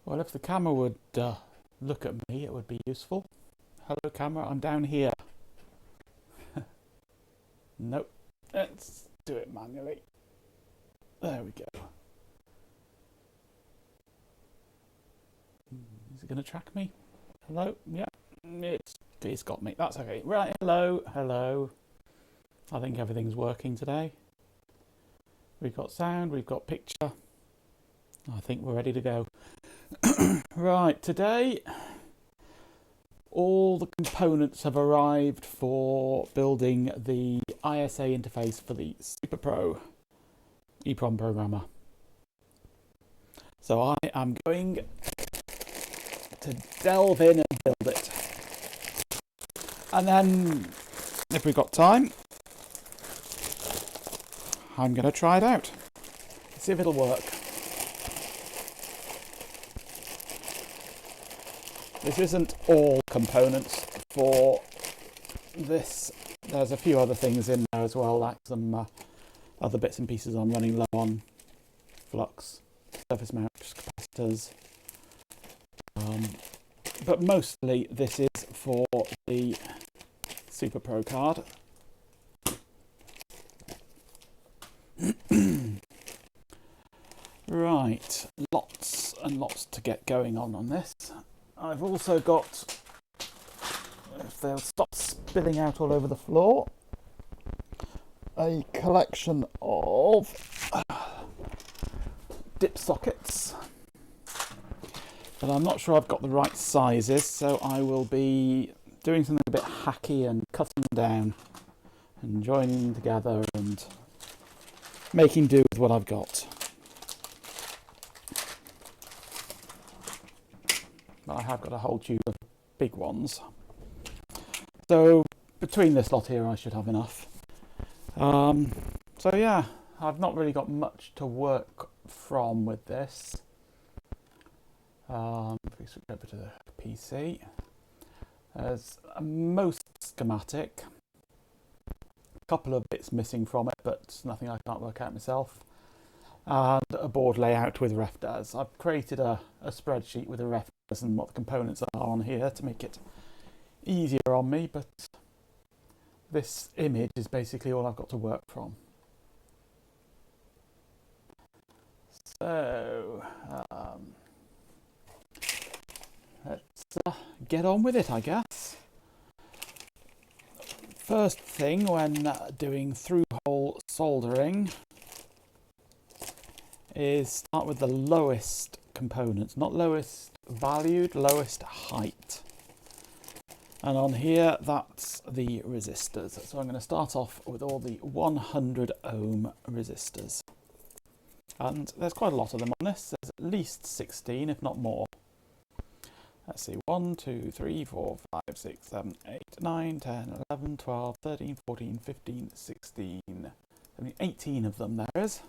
Well, if the camera would look at me, it would be useful. Hello, camera, I'm down here. Nope. Let's do it manually. There we go. Is it going to track me? Hello? Yeah, it's got me. That's okay. Right, hello. I think everything's working today. We've got sound, we've got picture. I think we're ready to go. Right, today all the components have arrived for building the ISA interface for the SuperPro EPROM programmer. So I am going to delve in and build it. And then, if we've got time, I'm going to try it out. See if it'll work. This isn't all components for this. There's a few other things in there as well, like some other bits and pieces I'm running low on. Flux, surface mounts, capacitors. But mostly this is for the SuperPro card. Right, lots and lots to get going on this. I've also got, if they'll stop spilling out all over the floor, a collection of dip sockets. But I'm not sure I've got the right sizes, so I will be doing something a bit hacky and cutting them down and joining them together and making do with what I've got. But I have got a whole tube of big ones. So between this lot here I should have enough. So yeah, I've not really got much to work from with this. If we switch over to the PC, there's most schematic, a couple of bits missing from it, but nothing I can't work out myself, and a board layout with RefDas. I've created a spreadsheet with the RefDas and what the components are on here to make it easier on me, but this image is basically all I've got to work from. So let's get on with it, I guess. First thing when doing through-hole soldering is start with the lowest components, not lowest valued, lowest height. And on here, that's the resistors. So I'm going to start off with all the 100 ohm resistors. And there's quite a lot of them on this. There's at least 16, if not more. Let's see, 1, 2, 3, 4, 5, 6, 7, 8, 9, 10, 11, 12, 13, 14, 15, 16, 17, 18 of them there is.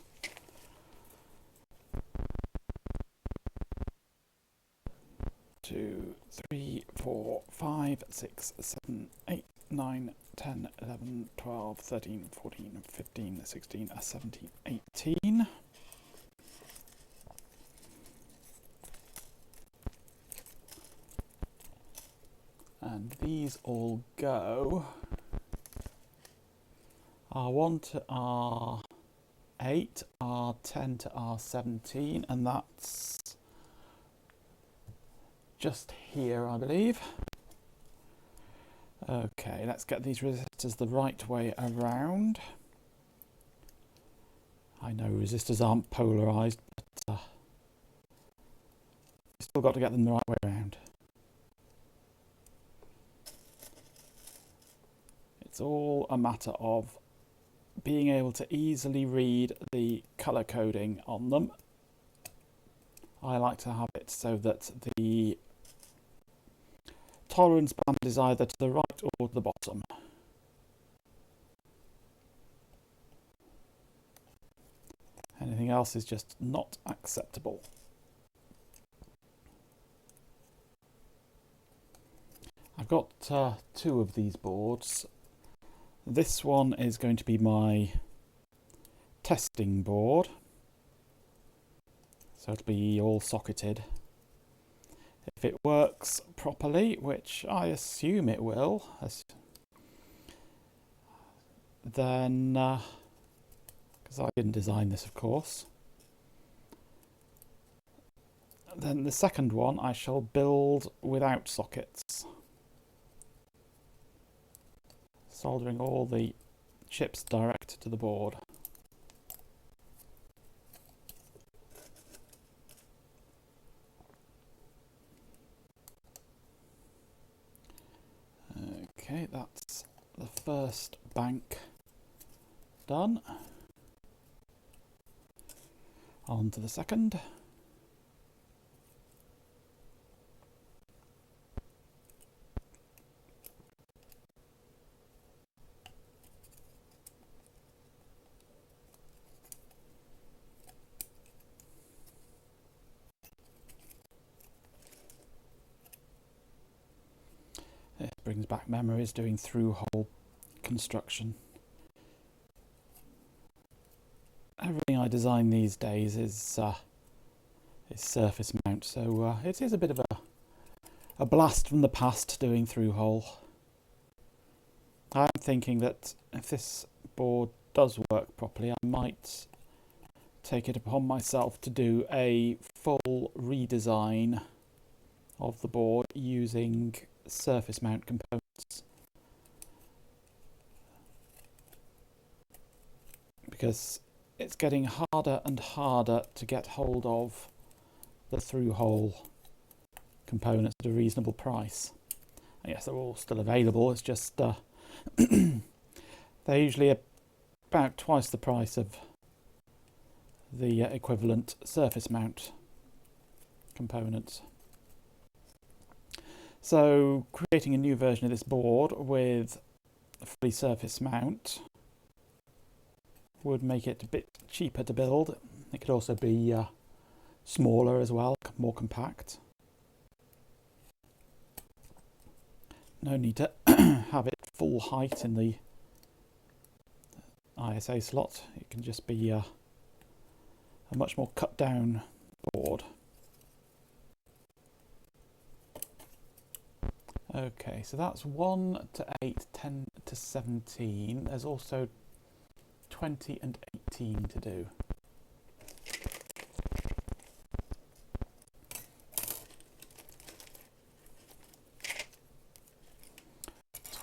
Two, 3, 4, 5, 6, 7, 8, 9, 10, 11, 12, 13, 14, 15, 16, 17, 18. And these all go R1 to R8, R10 to R17, and that's just here, I believe. Okay, let's get these resistors the right way around. I know resistors aren't polarized, but you've still got to get them the right way around. It's all a matter of being able to easily read the color coding on them. I like to have it so that the tolerance band is either to the right or to the bottom. Anything else is just not acceptable. I've got two of these boards. This one is going to be my testing board. So it'll be all socketed. If it works properly, which I assume it will, then, because I didn't design this, of course, then the second one I shall build without sockets, soldering all the chips direct to the board. Okay, that's the first bank done. On to the second. This brings back memories doing through-hole construction. Everything I design these days is surface mount, so it is a bit of a blast from the past doing through-hole. I'm thinking that if this board does work properly, I might take it upon myself to do a full redesign of the board using surface mount components, because it's getting harder and harder to get hold of the through-hole components at a reasonable price. I guess they're all still available, it's just they're usually about twice the price of the equivalent surface mount components. So creating a new version of this board with a fully surface mount would make it a bit cheaper to build. It could also be smaller as well, more compact. No need to have it full height in the ISA slot. It can just be a much more cut down board. Okay, so that's 1 to 8, 10 to 17. There's also 20 and 18 to do.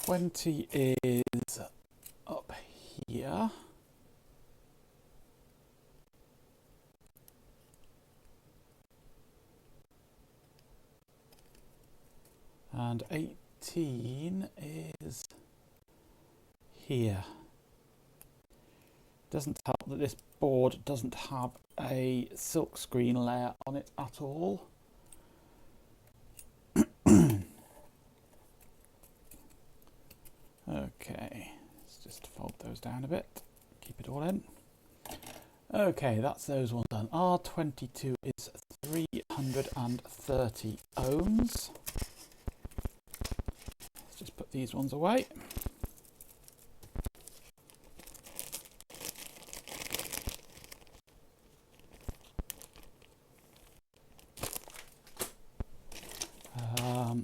Twenty is up here. And 18 is here. Doesn't help that this board doesn't have a silkscreen layer on it at all. Okay, let's just fold those down a bit, keep it all in. Okay, that's those ones done. R22 is 330 ohms. Let's just put these ones away.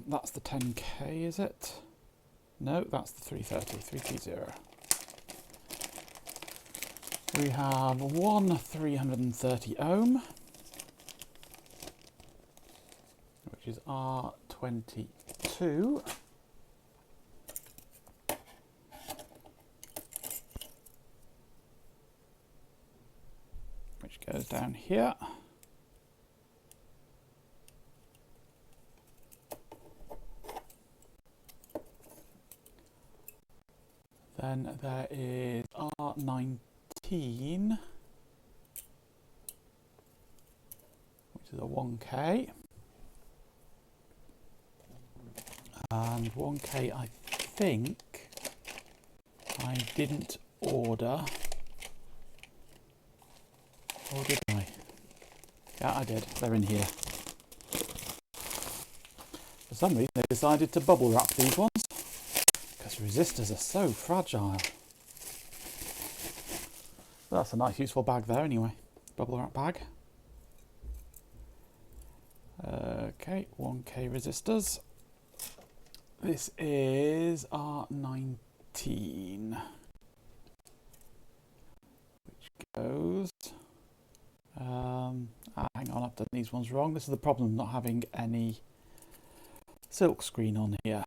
That's the 10K, is it? No, that's the 330. We have one 330 ohm, which is R22. Which goes down here. Then there is R19, which is a 1K. And 1K, I think I didn't order. Or did I? Yeah, I did. They're in here. For some reason, they decided to bubble wrap these ones. Resistors are so fragile. That's a nice useful bag there anyway. Bubble wrap bag. Okay, 1K resistors. This is R19, which goes... hang on, I've done these ones wrong. This is the problem, not having any silk screen on here.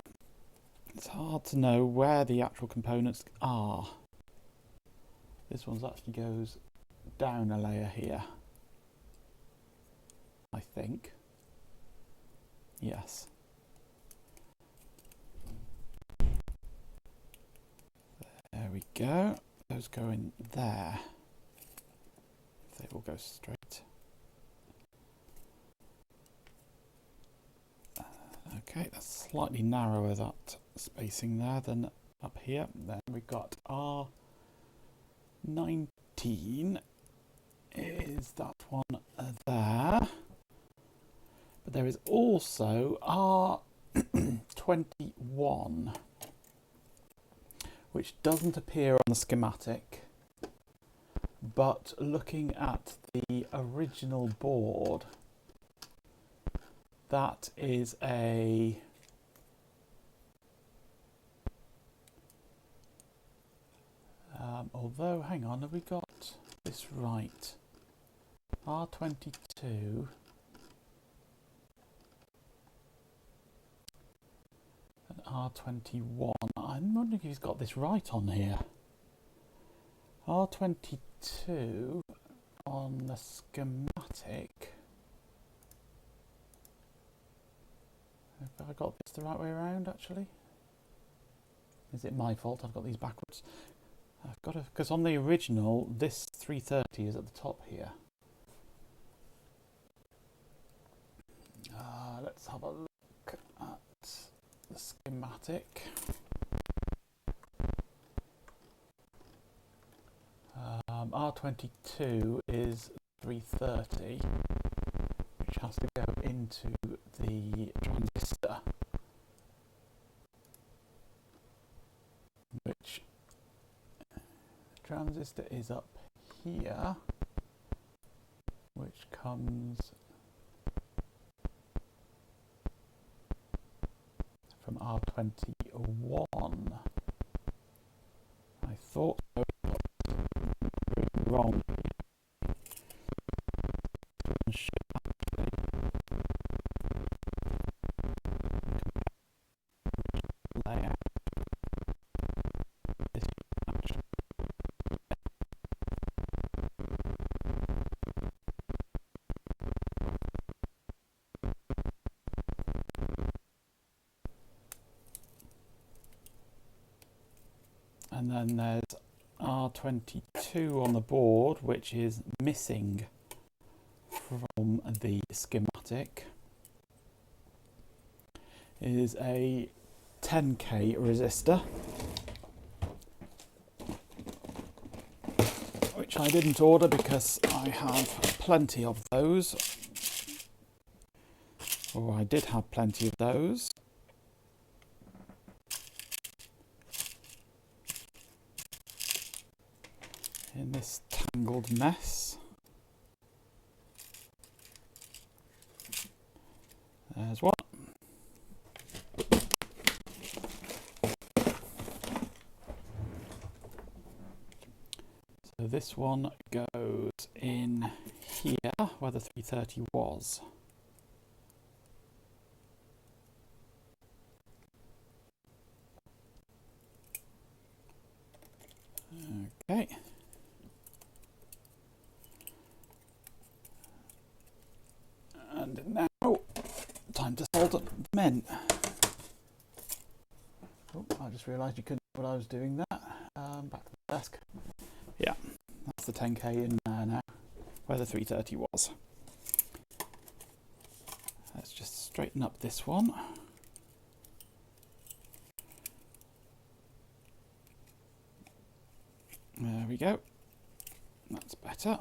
It's hard to know where the actual components are. This one actually goes down a layer here, I think. Yes. There we go. Those go in there. They will go straight. Okay, that's slightly narrower, that spacing there, than up here. Then we've got R19 is that one there. But there is also R21, which doesn't appear on the schematic. But looking at the original board, that is a although, hang on, have we got this right? R22 and R21. I'm wondering if he's got this right on here. R22 on the schematic. Have I got this the right way around, actually? Is it my fault? I've got these backwards. I've got to, because on the original, this 330 is at the top here. Let's have a look at the schematic. R22 is 330, which has to go into the transistor, which transistor is up here, which comes from R21. I thought so, but wrong. And then there's R22 on the board, which is missing from the schematic. It is a 10K resistor, which I didn't order because I have plenty of those, or I did have plenty of those. In this tangled mess. There's one. So this one goes in here where the 330 was. Okay. And now, time to solder them in. Oh, I just realised you couldn't see what I was doing there. Back to the desk. Yeah, that's the 10K in there now, where the 330 was. Let's just straighten up this one. There we go. That's better.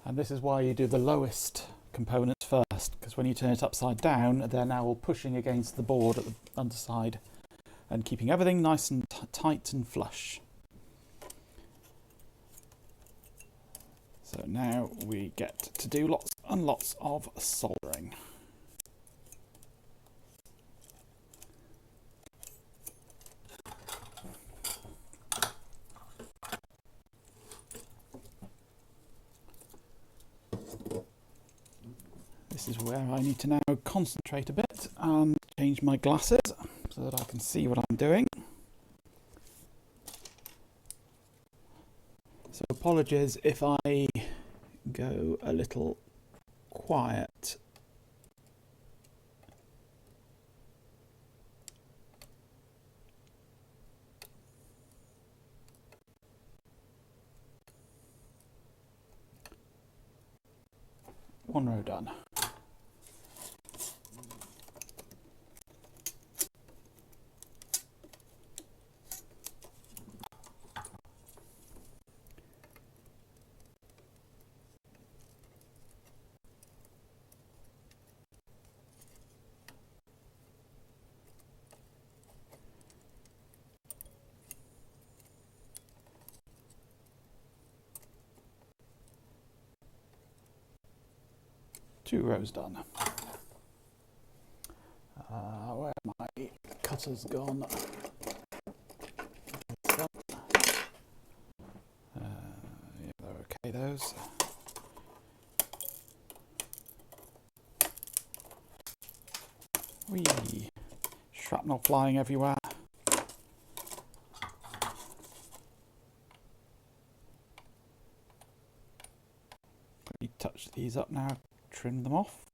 And this is why you do the lowest components first, because when you turn it upside down, they're now all pushing against the board at the underside and keeping everything nice and tight and flush. So So now we get to do lots and lots of soldering. This is where I need to now concentrate a bit and change my glasses so that I can see what I'm doing. So apologies if I go a little quiet. One row done. Two rows done. Where have my cutters gone? Yeah, they're okay, those. Whee! Shrapnel flying everywhere. Quickly touch these up now, trim them off.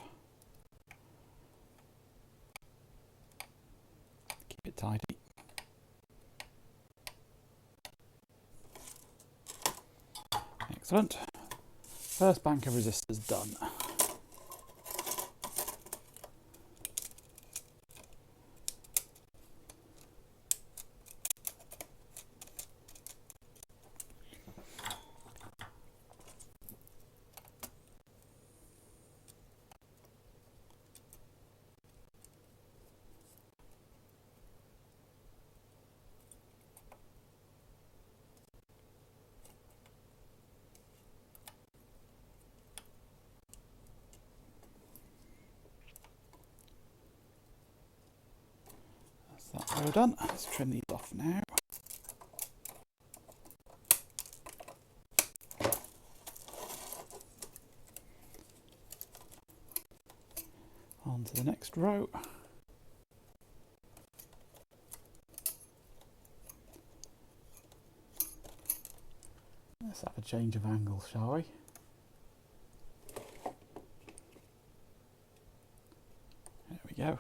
Keep it tidy. Excellent. First bank of resistors done. That's that row done. Let's trim these off now. On to the next row. Let's have a change of angle, shall we? There we go.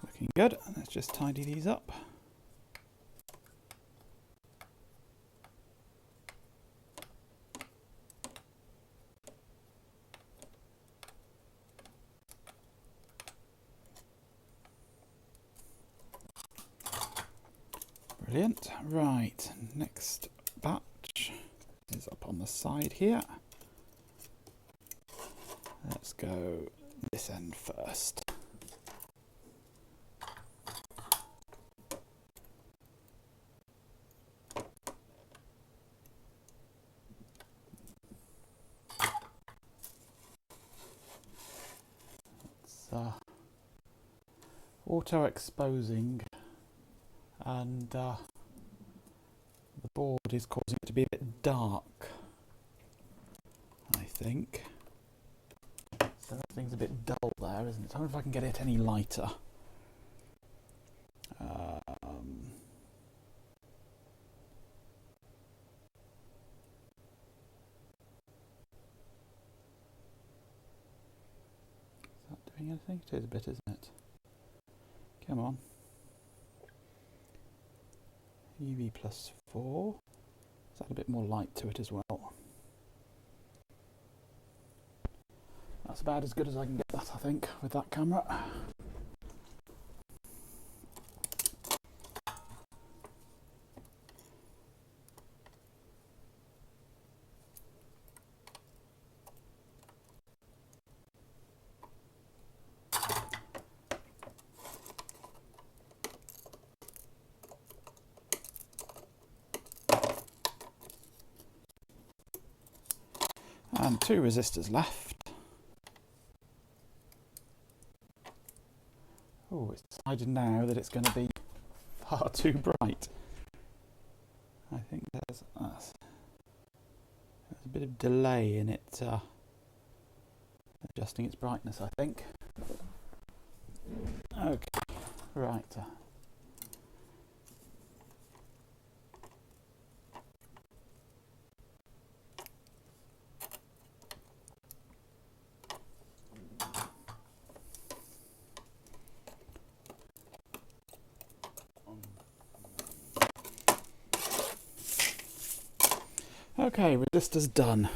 Looking good. Let's just tidy these up. Brilliant. Right, next batch is up on the side here. Let's go this end first. It's auto exposing, and the board is causing it to be a bit dark, I think. So everything's a bit dull there, isn't it? I wonder if I can get it any lighter. Is that doing anything? It is a bit, isn't it? Come on. UV +4. Let's add a bit more light to it as well. That's about as good as I can get that, I think, with that camera. And 2 resistors left. Oh, it's decided now that it's going to be far too bright. I think there's a bit of delay in it adjusting its brightness, I think. Okay, right. Okay, resistor's done.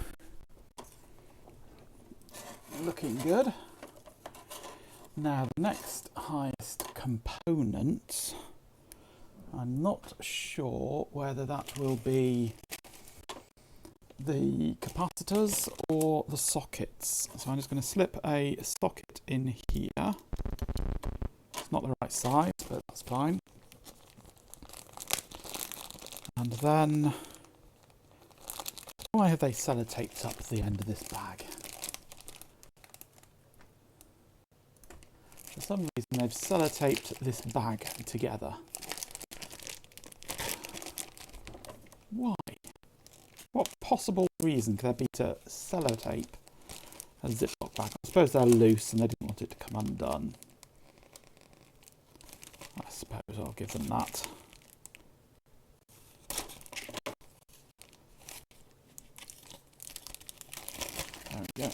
Looking good. Now the next highest component, I'm not sure whether that will be the capacitors or the sockets. So I'm just going to slip a socket in here. It's not the right size, but that's fine. And then, why have they sellotaped up the end of this bag? For some reason they've sellotaped this bag together. Why? What possible reason could there be to sellotape a Ziploc bag? I suppose they're loose and they didn't want it to come undone. I suppose I'll give them that. There we go.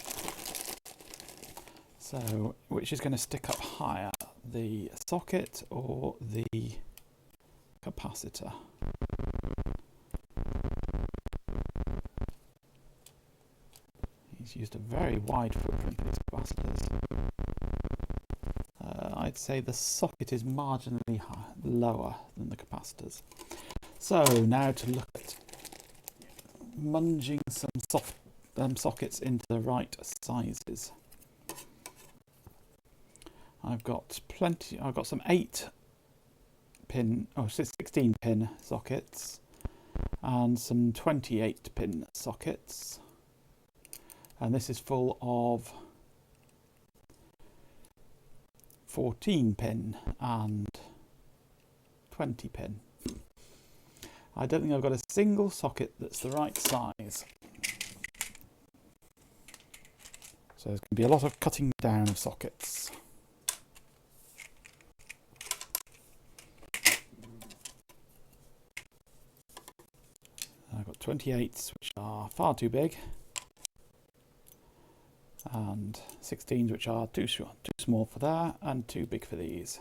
So, which is going to stick up higher, the socket or the capacitor? He's used a very wide footprint for these capacitors. I'd say the socket is marginally lower than the capacitors. So now to look at munging some sockets into the right sizes. I've got plenty. I've got some 16 pin sockets and some 28 pin sockets, and this is full of 14 pin and 20 pin. I don't think I've got a single socket that's the right size. So there's going to be a lot of cutting down of sockets. I've got 28s, which are far too big, and 16s, which are too small for that, and too big for these.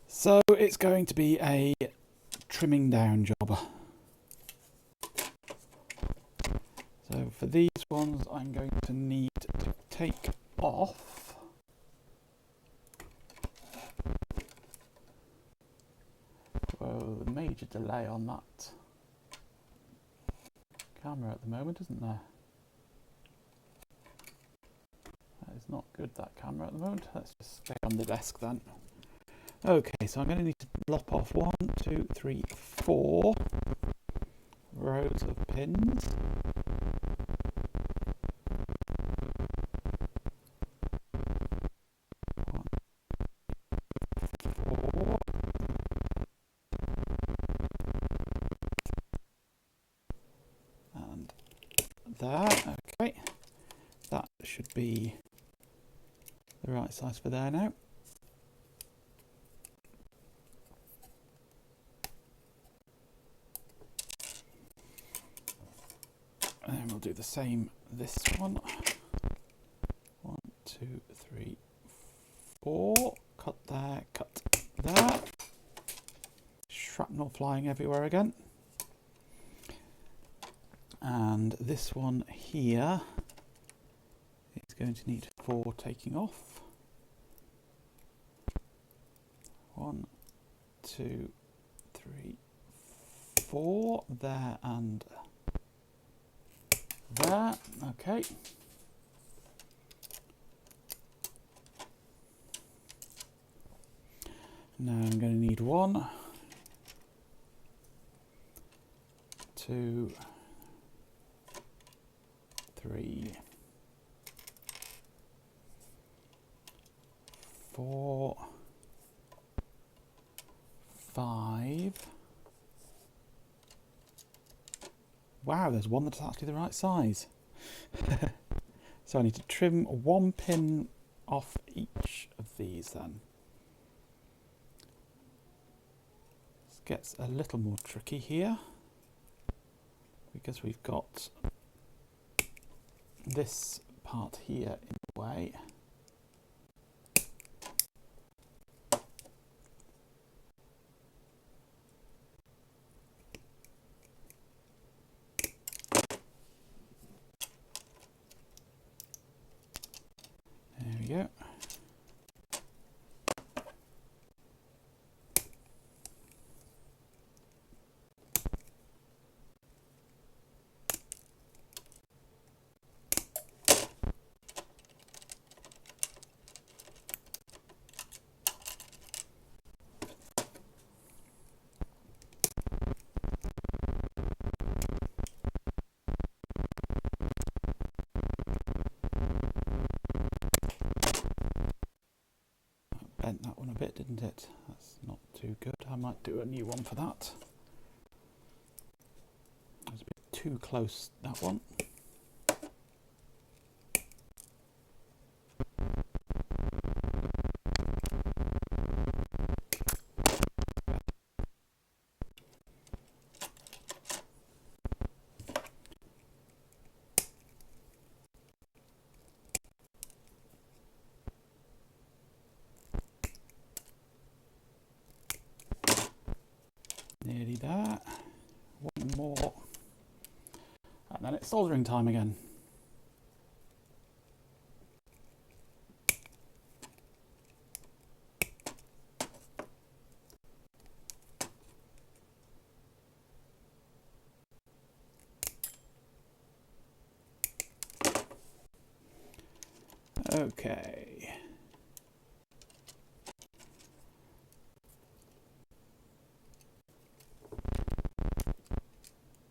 So it's going to be a trimming down job. So for these ones, I'm going to need to take off the major delay on that camera at the moment, isn't there? That is not good, that camera at the moment. Let's just stay on the desk then. Okay, so I'm going to need to lop off 1, 2, 3, 4 rows of pins. There, okay, that should be the right size for there now. And then we'll do the same this one. 1, 2, 3, 4, cut there, cut there. Shrapnel flying everywhere again. And this one here is going to need 4 taking off. 1, 2, 3, 4. There and there. Okay. Now I'm going to need 1, 2, 3, 4, 5. Wow, there's one that's actually the right size. So I need to trim 1 pin off each of these then. This gets a little more tricky here because we've got this part here in the way. There we go. Bent that one a bit, didn't it? That's not too good. I might do a new one for that. It was a bit too close, that one. Nearly there. One more. And then it's soldering time again. Okay.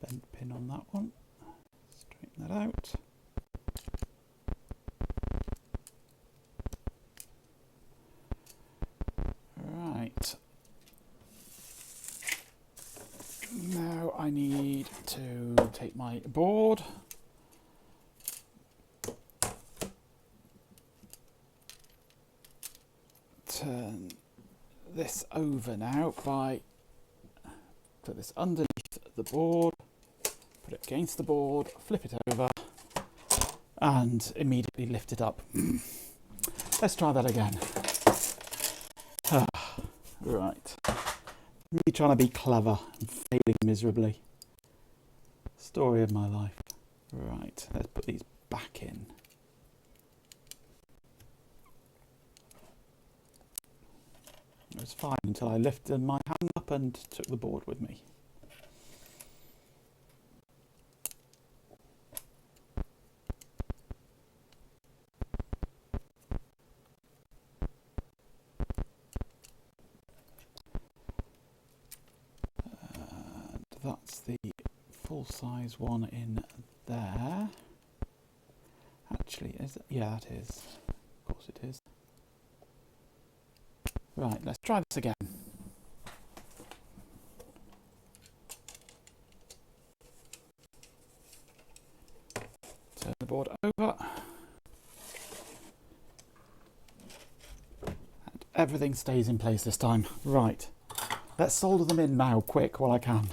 Bent pin on that one. Straighten that out. Right. Now I need to take my board. Turn this over now by put this underneath the board, put it against the board, flip it over and immediately lift it up. Let's try that again. Right. Me trying to be clever and failing miserably. Story of my life. Right, let's put these back in. It was fine until I lifted my hand up and took the board with me. And that's the full-size one in there. Actually, is it? Yeah, that is. Of course it is. Right, let's try this again. Turn the board over. And everything stays in place this time. Right, let's solder them in now, quick, while I can.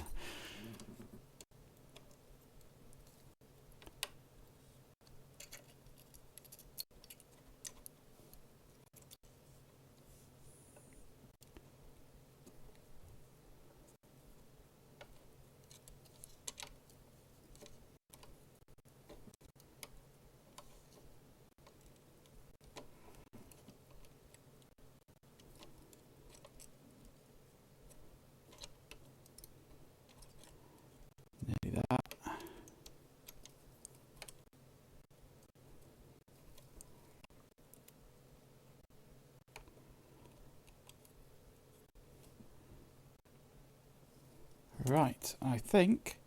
Right, I think,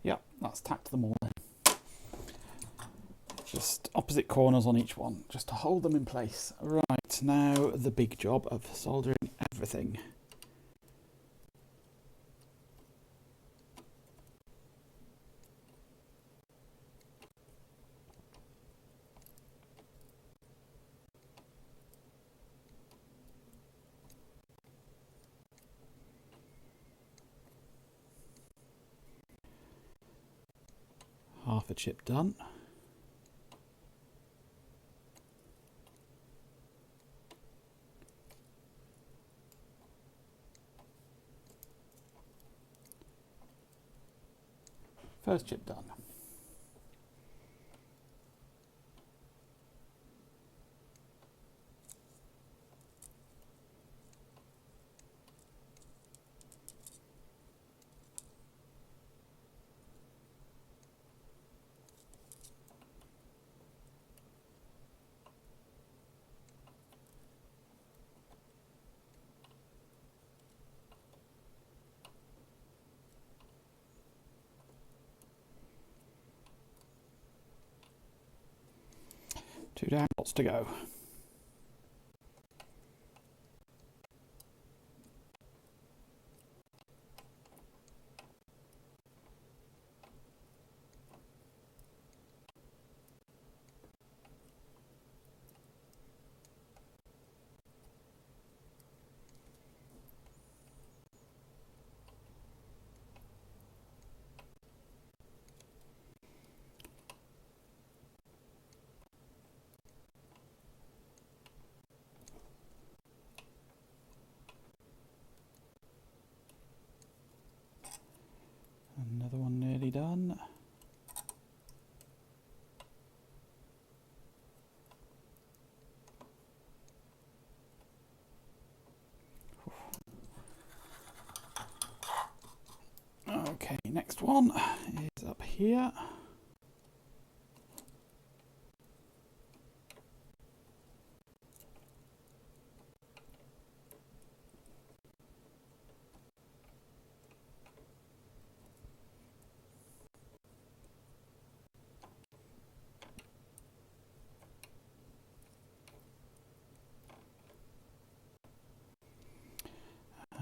yeah, that's tacked them all in. Just opposite corners on each one, just to hold them in place. Right, now the big job of soldering everything. Half a chip done. First chip done. Two down, lots to go. Another one nearly done. Okay, next one is up here.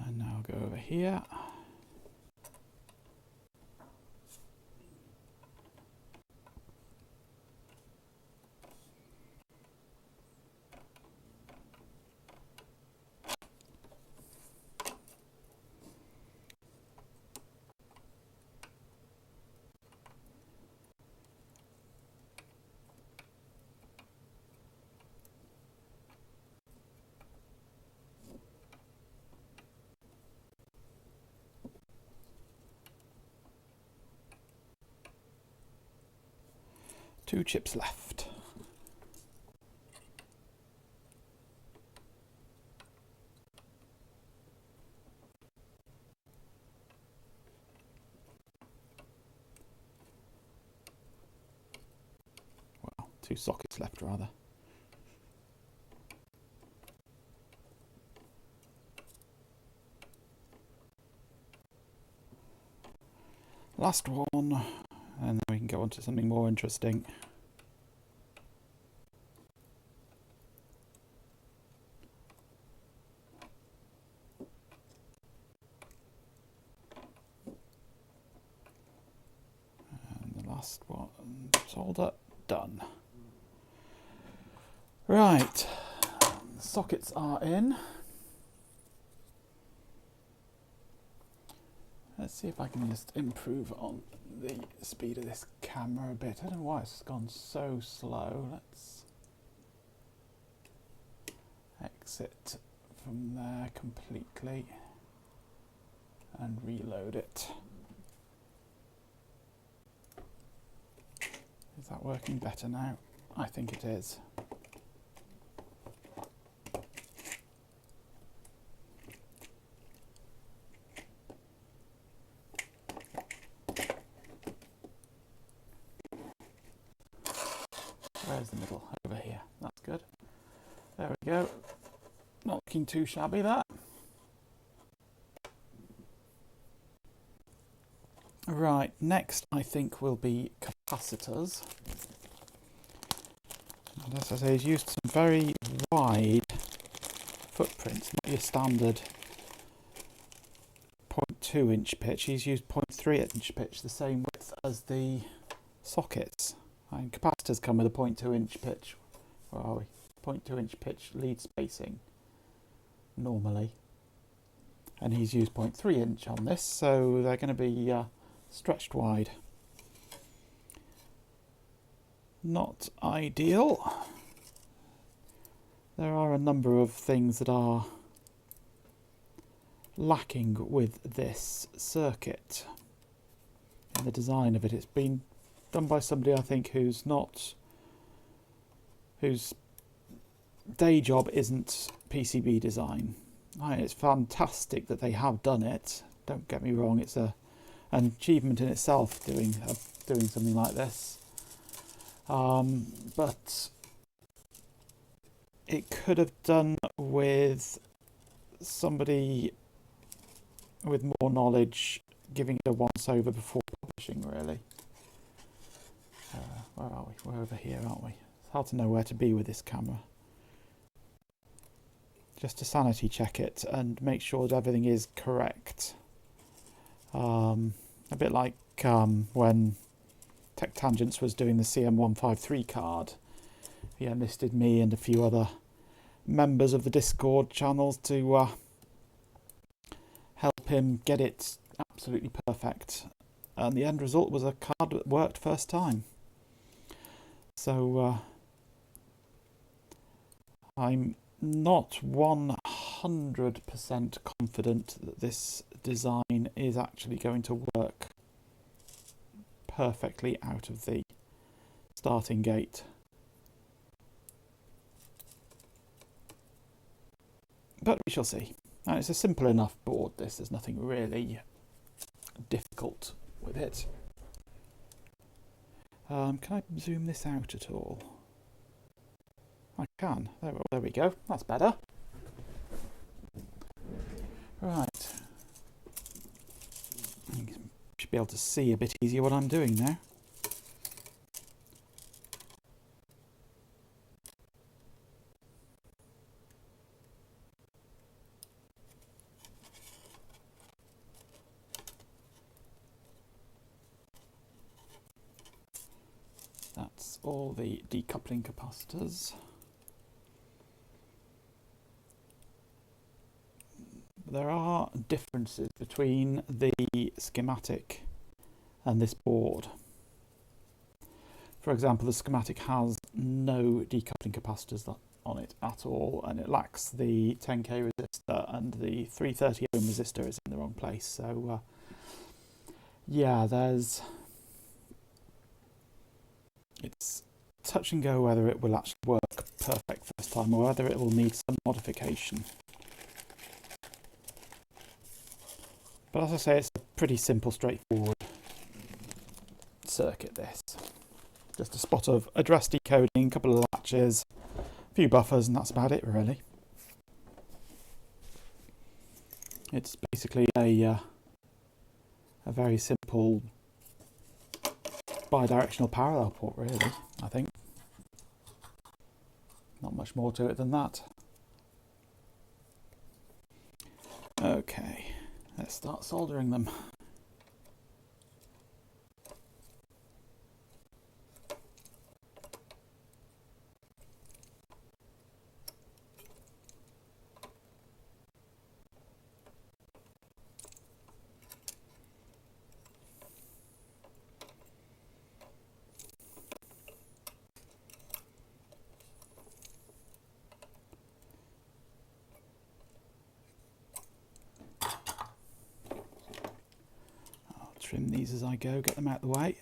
And now I'll go over here. Two chips left. Well, two sockets left rather. Last one, and then we can go on to something more interesting. And the last one, solder, done. Right, the sockets are in. Let's see if I can just improve on the speed of this camera a bit. I don't know why it's gone so slow. Let's exit from there completely and reload it. Is that working better now? I think it is. Where's the middle? Over here. That's good. There we go. Not looking too shabby, that. next I think will be capacitors. And as I say, he's used some very wide footprints, not your standard 0.2 inch pitch. He's used 0.3 inch pitch, the same width as the sockets. And capacitors come with a 0.2 inch pitch. Where are we? 0.2 inch pitch lead spacing normally. And he's used 0.3 inch on this, so they're going to be stretched wide. Not ideal. There are a number of things that are lacking with this circuit and the design of it. It's been done by somebody, I think, whose day job isn't PCB design. It's fantastic that they have done it. Don't get me wrong; it's an achievement in itself doing something like this. But it could have done with somebody with more knowledge giving it a once-over before publishing, really. Where are we? We're over here, aren't we? It's hard to know where to be with this camera. Just to sanity check it and make sure that everything is correct. A bit like when Tech Tangents was doing the CM153 card. He enlisted me and a few other members of the Discord channels to help him get it absolutely perfect. And the end result was a card that worked first time. So I'm not 100% confident that this design is actually going to work perfectly out of the starting gate. But we shall see. And it's a simple enough board, this. There's nothing really difficult with it. Can I zoom this out at all? I can. There we go. That's better. Right. You should be able to see a bit easier what I'm doing now. That's all the decoupling capacitors. There are differences between the schematic and this board. For example, the schematic has no decoupling capacitors on it at all, and it lacks the 10k resistor, and the 330 ohm resistor is in the wrong place. So yeah, it's touch and go whether it will actually work perfect first time or whether it will need some modification. But as I say, it's a pretty simple, straightforward circuit, this. Just a spot of address decoding, a couple of latches, a few buffers, and that's about it, really. It's basically a very simple bi-directional parallel port, really, I think. Not much more to it than that. Okay. Let's start soldering them. Trim these as I go, get them out of the way.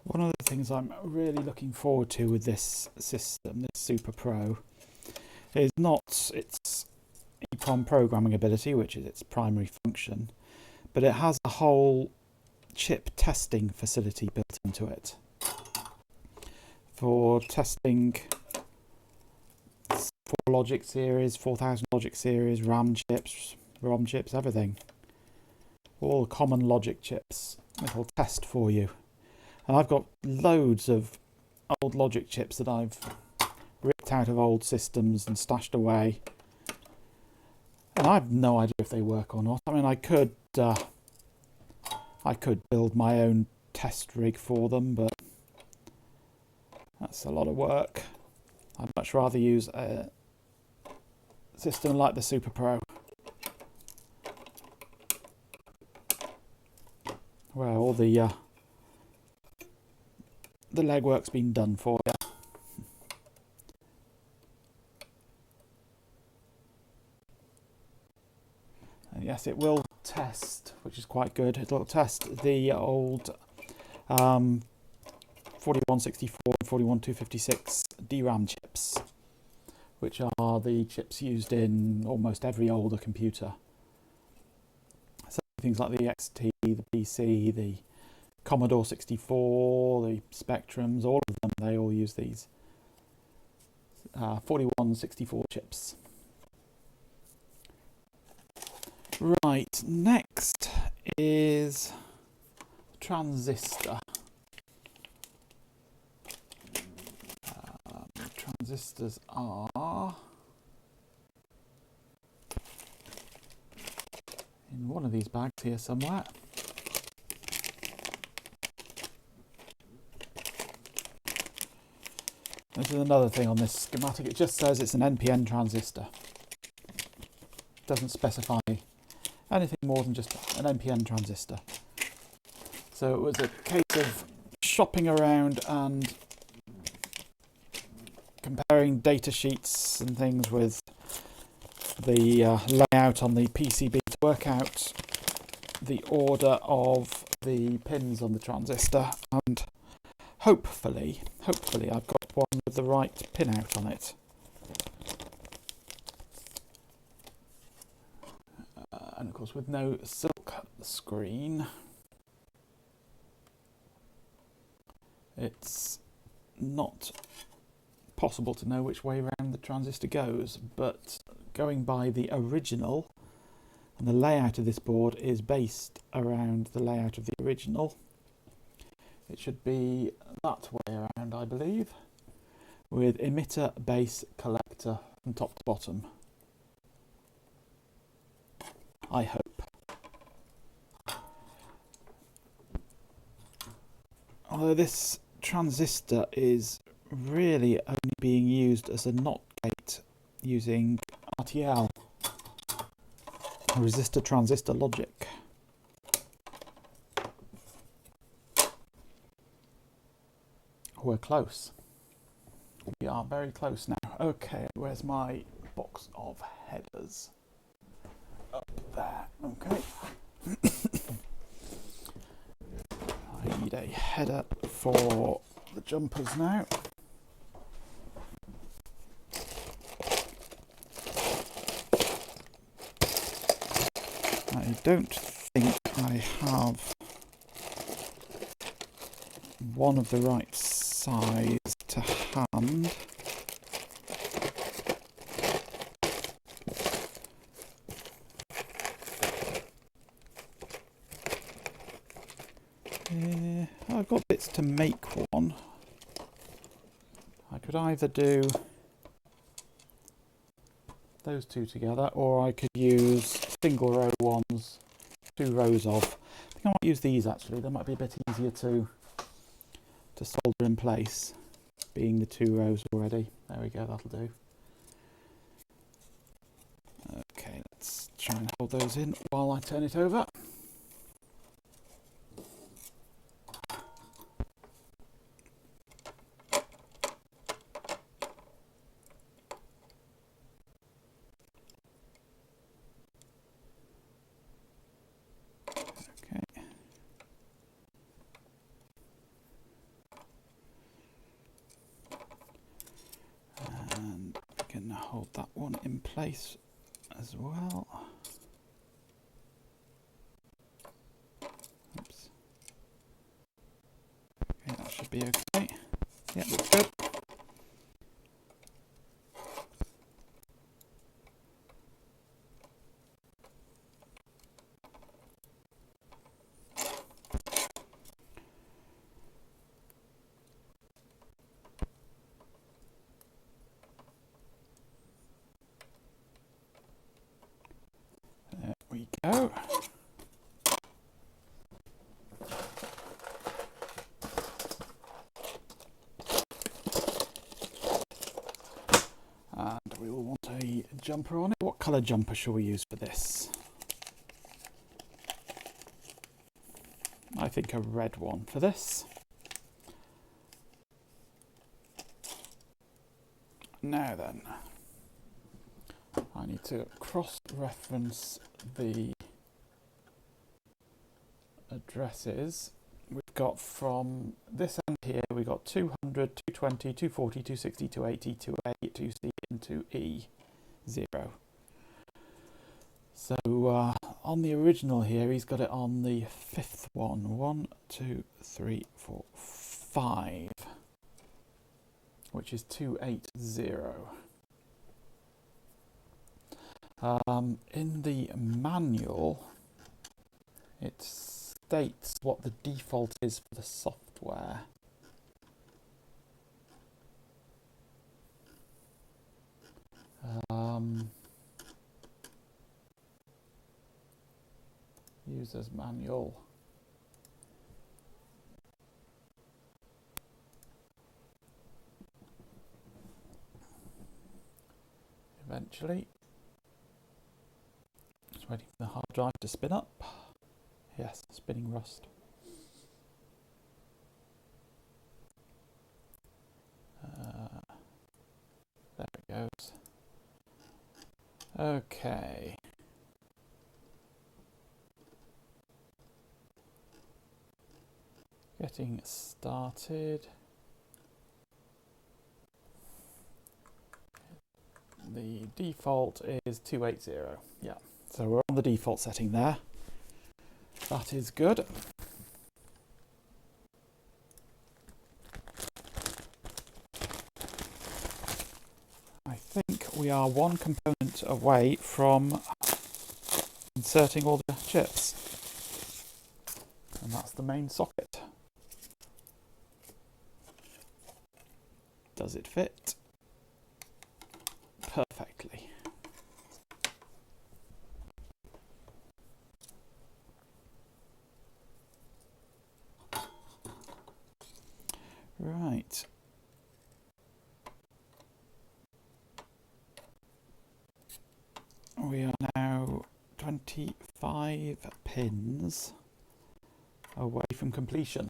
One of the things I'm really looking forward to with this system, this SuperPro, is not its EPROM programming ability, which is its primary function, but it has a whole chip testing facility built into it for testing 4 logic series, 4000 logic series, RAM chips, ROM chips, everything. All common logic chips. It'll test for you. And I've got loads of old logic chips that I've ripped out of old systems and stashed away. And I have no idea if they work or not. I mean, I could build my own test rig for them, but that's a lot of work. I'd much rather use a system like the SuperPro, where all the legwork's been done for you. And yes, it will test, which is quite good. It'll test the old 4164 and 41256 DRAM chips, which are the chips used in almost every older computer. So things like the XT, the PC, the Commodore 64, the Spectrums, all of them, they all use these 4164 chips. Right, next is transistor. Transistors are in one of these bags here somewhere. This is another thing on this schematic. It just says it's an NPN transistor. It doesn't specify anything more than just an NPN transistor. So it was a case of shopping around and comparing data sheets and things with the layout on the PCB to work out the order of the pins on the transistor, and hopefully I've got one with the right pin out on it. And of course with no silk screen, it's not possible to know which way around the transistor goes, but going by the original, and the layout of this board is based around the layout of the original, it should be that way around, I believe, with emitter, base, collector from top to bottom. I hope. Although this transistor is really only being used as a NOT gate using RTL, resistor transistor logic. We're close. We are very close now. Okay, where's my box of headers? Up there. Okay. I need a header for the jumpers now. I don't think I have one of the right size to hand. I've got bits to make one. I could either do those two together, or I could use single row ones, 2 rows of. I think I might use these actually. They might be a bit easier to solder in place, being the 2 rows already. There we go, that'll do. Okay, let's try and hold those in while I turn it over. hold that one in place as well. Oops. Okay, that should be okay. Yeah, looks good. There we go. And we will want a jumper on it. What colour jumper shall we use for this? I think a red one for this. Now then, I need to cross-reference the addresses. We've got from this end here, we've got 200, 220, 240, 260, 280, 2A, 2C and 2E0. So on the original here, he's got it on the fifth one. 1, 2, 3, 4, 5, which is 280. In the manual, it states what the default is for the software. User's manual. Eventually. Just waiting for the hard drive to spin up. Yes, spinning rust. There it goes. Okay. Getting started. The default is 280. Yeah, so we're on the default setting there. That is good. I think we are one component away from inserting all the chips. And that's the main socket. Does it fit? Perfectly. Right. We are now 25 pins away from completion.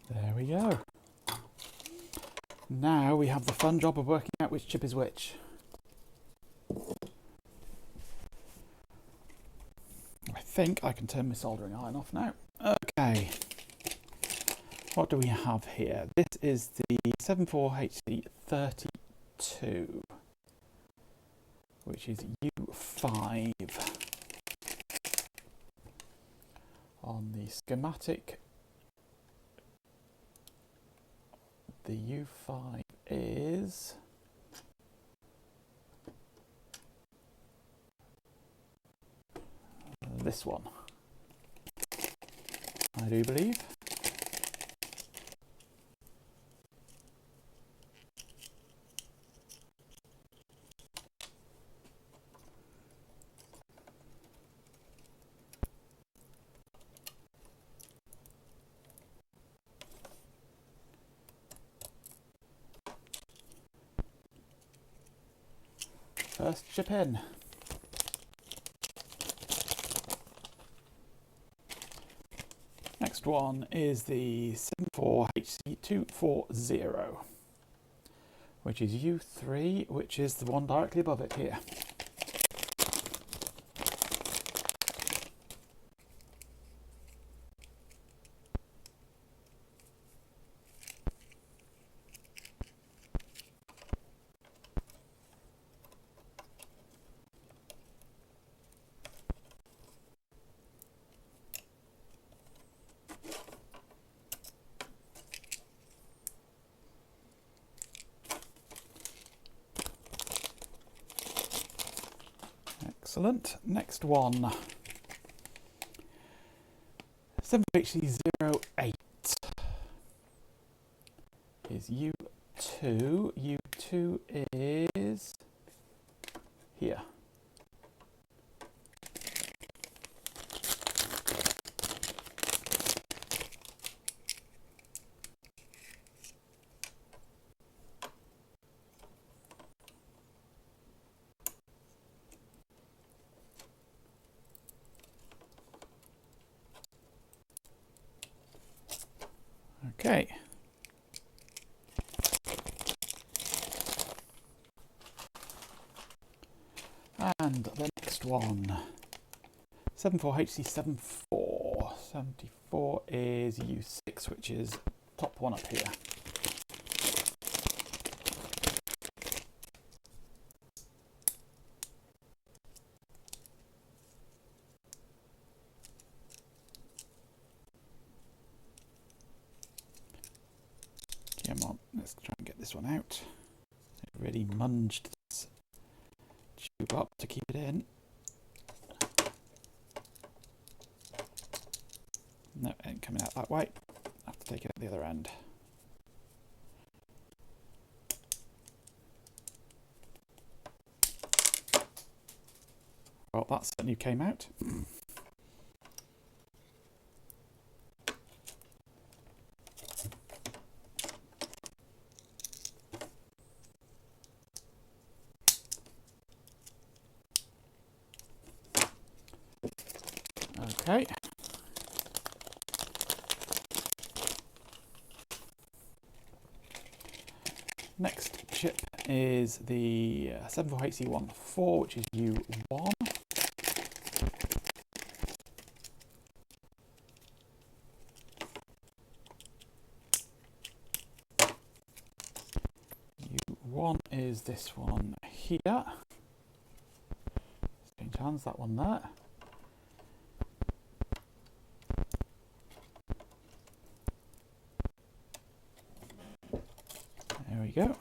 There we go. Now we have the fun job of working out which chip is which. I think I can turn my soldering iron off now. Okay. What do we have here? This is the 74HC32, which is U5. On the schematic, the U5 is this one, I do believe. first chip in. Next one is the 74HC240, which is U3, which is the one directly above it here. Excellent. Next one. 7HC08 is U2. U2 is here. Okay. And the next one, 74HC74. 74 is U6, which is top one up here. Come on, let's try and get this one out. It really munged this tube up to keep it in. No, it ain't coming out that way. I have to take it at the other end. Well, that certainly came out. Okay. Next chip is the 74HC14, which is U1. U1 is this one here. Change hands, that one there. There we go.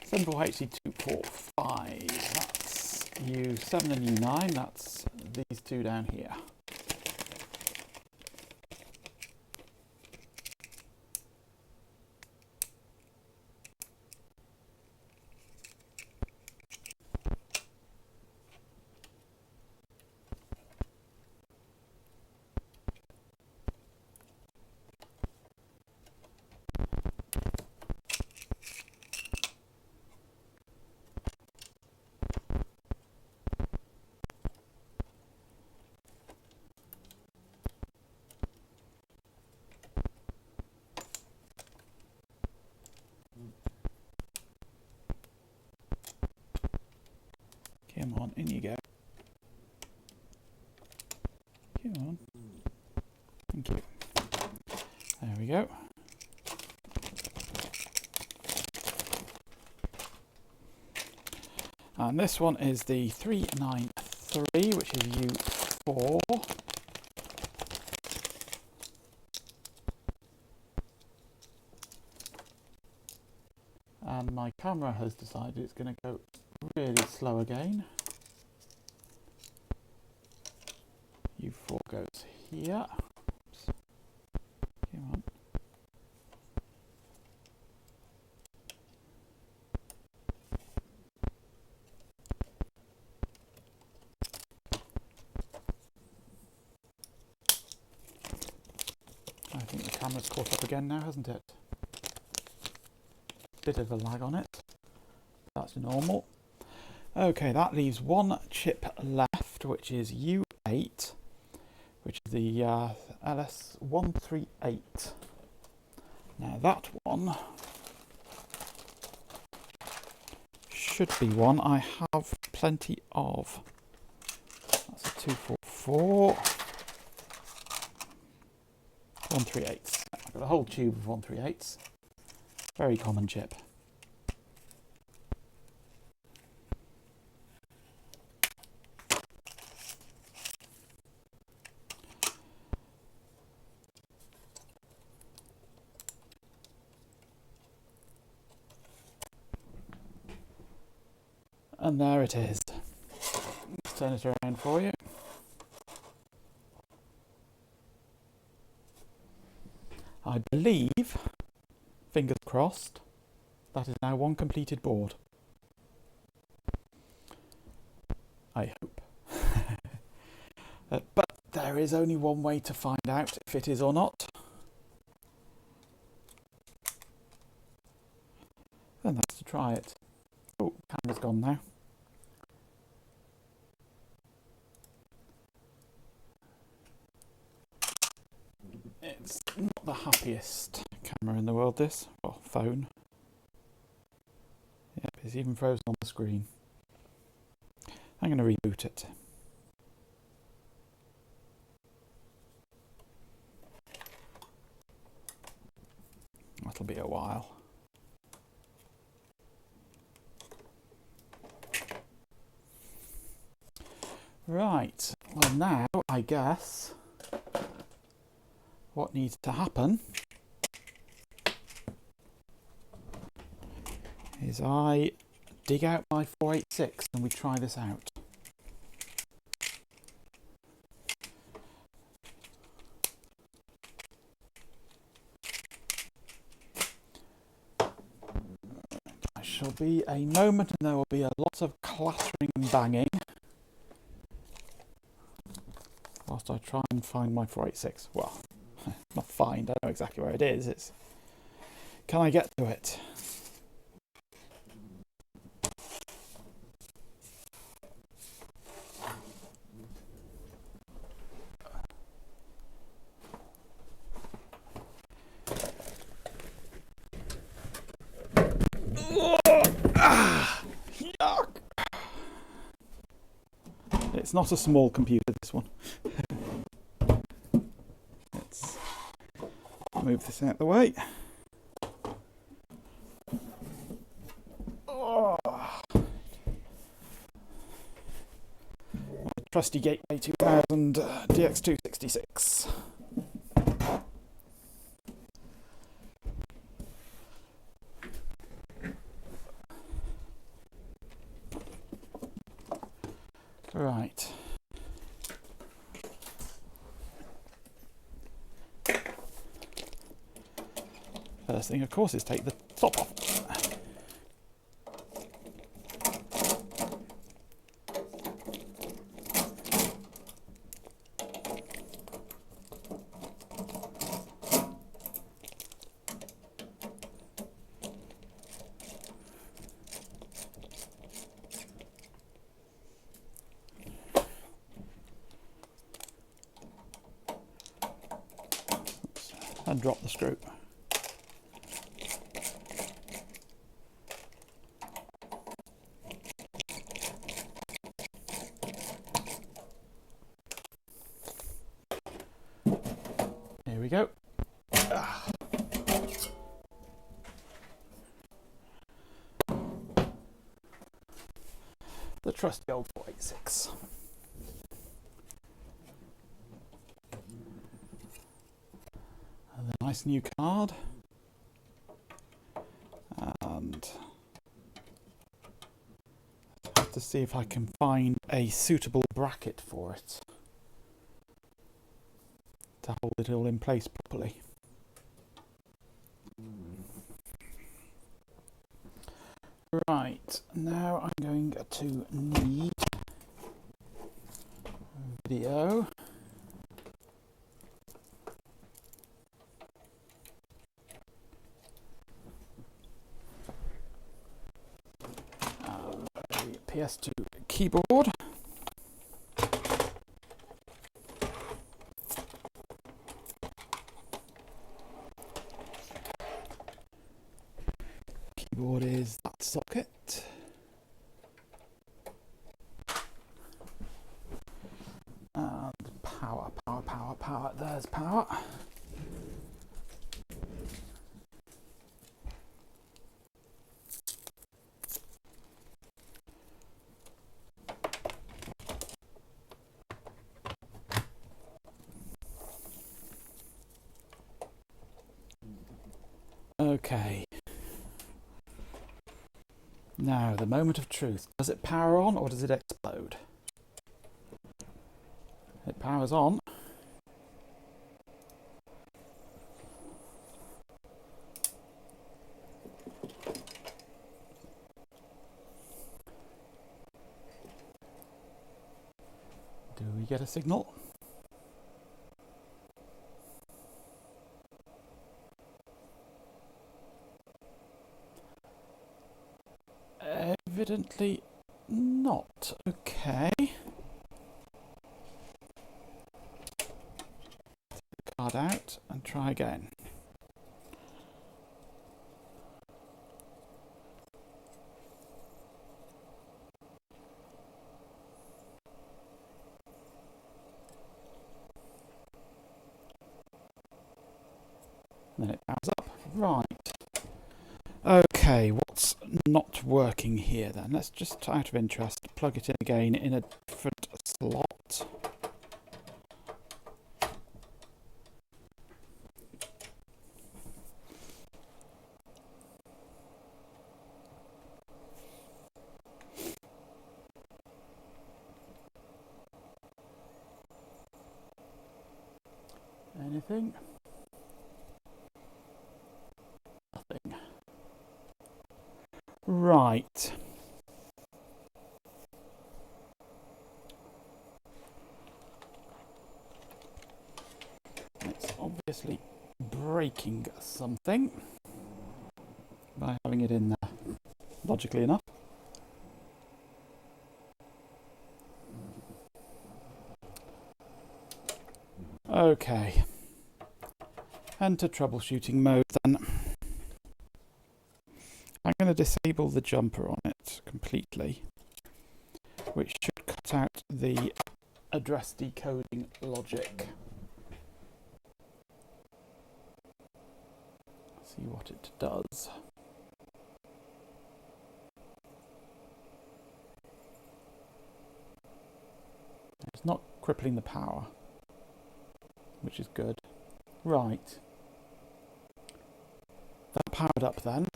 Simple HC245, that's U7 and U9, that's these two down here. Come on, in you go. Come on. Thank you. There we go. And this one is the 393, which is U4. And my camera has decided it's going to go really slow again. U4 goes here. Oops. Come on. I think the camera's caught up again now, hasn't it? Bit of a lag on it. That's normal. Okay, that leaves one chip left, which is U8, which is the LS138. Now that one should be one I have plenty of. That's a 244. 138s. I've got a whole tube of 138s. Very common chip. And there it is. Let's turn it around for you. I believe, fingers crossed, that is now one completed board. I hope. But there is only one way to find out if it is or not. And that's to try it. Oh, camera's gone now. It's not the happiest camera in the world, this. Well, phone. Yep, it's even frozen on the screen. I'm going to reboot it. That'll be a while. Right, well now, I guess, what needs to happen is I dig out my 486 and we try this out. There shall be a moment and there will be a lot of clattering and banging whilst I try and find my 486. Well, not find, I know exactly where it is. It's, can I get to it? Yuck. It's not a small computer, this one. Let's move this out the way. Oh. Trusty Gateway 2000 DX266. Right. First thing, of course, is take the top off. And drop the screw. Here we go. The trusty old 486. And a nice new card. And I have to see if I can find a suitable bracket for it to hold it all in place properly. Right, now I'm going to need video. PS2 keyboard. Keyboard is that socket. And power. There's power. Okay. Now, the moment of truth. Does it power on or does it explode? It powers on. Do we get a signal? Evidently not. Okay. Take the card out and try again. And then it powers up. Right. Okay, what's not working here then? Let's just, out of interest, plug it in again in a different slot. Anything? Nothing. Right. It's obviously breaking something by having it in there, logically enough. Okay. Enter troubleshooting mode then. I'm going to disable the jumper on it completely, which should cut out the address decoding logic. See what it does. It's not crippling the power, which is good. Right. That powered up then.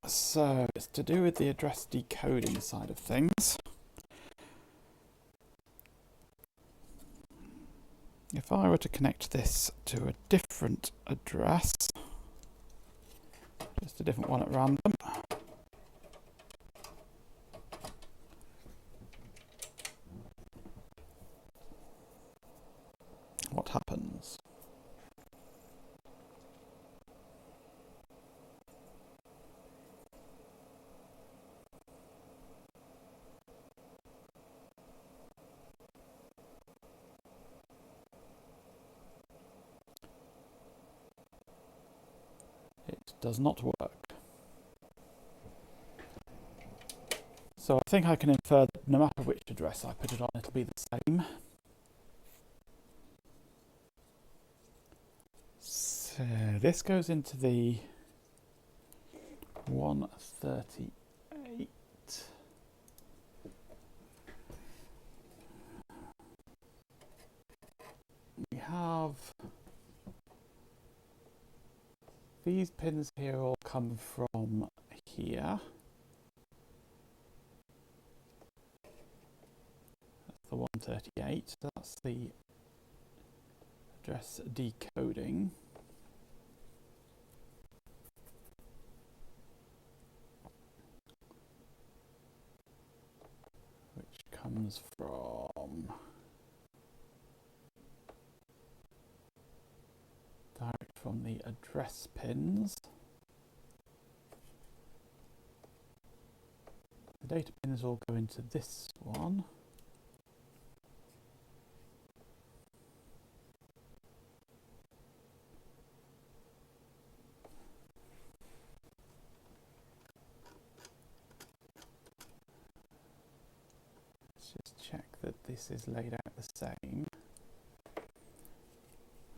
So it's to do with the address decoding side of things. If I were to connect this to a different address, just a different one at random, what happens? It does not work. So I think I can infer that no matter which address I put it on, it'll be the same. So this goes into the 138. We have these pins here all come from here. That's the 138. So that's the address decoding. Which comes from direct from the address pins. The data pins all go into this one. Let's just check that this is laid out the same.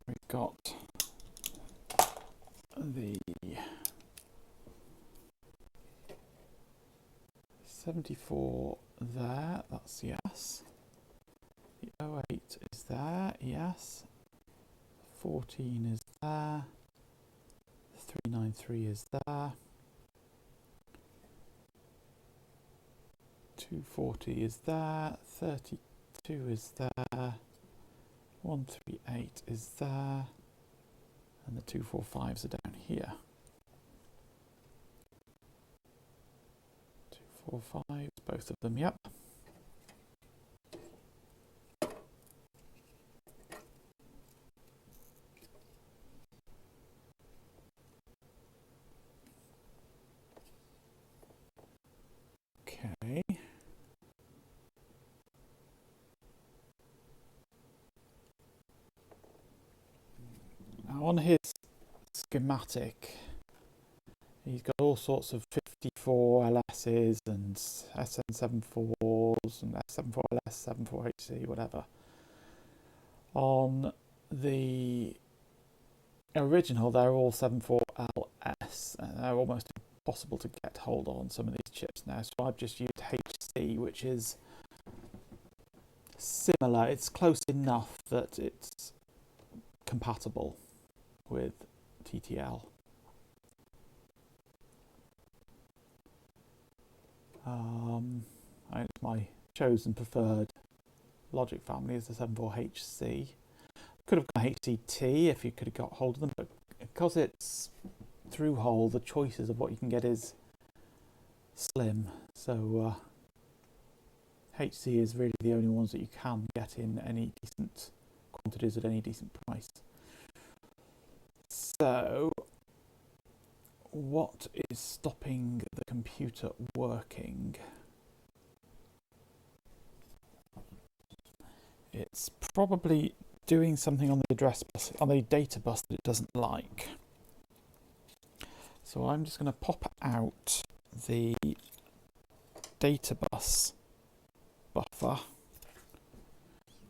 We've got the 74 there, that's yes. The 08 is there, yes. 14 is there. 393 is there. 240 is there. 32 is there. 138 is there. And the 245s are down here. 245s, both of them, yep. Okay. Now on his schematic, he's got all sorts of 54 LSs and SN74s and S74LS, 74HC, whatever. On the original, they're all 74LS, and they're almost impossible to get hold of on some of these chips now. So I've just used HC, which is similar. It's close enough that it's compatible with TTL. It's my chosen preferred logic family is the 74HC. Could have gone HCT if you could have got hold of them, but because it's through hole, the choices of what you can get is slim. So HC is really the only ones that you can get in any decent quantities at any decent price. So what is stopping the computer working? It's probably doing something on the address bus, on the data bus, that it doesn't like. So I'm just going to pop out the data bus buffer.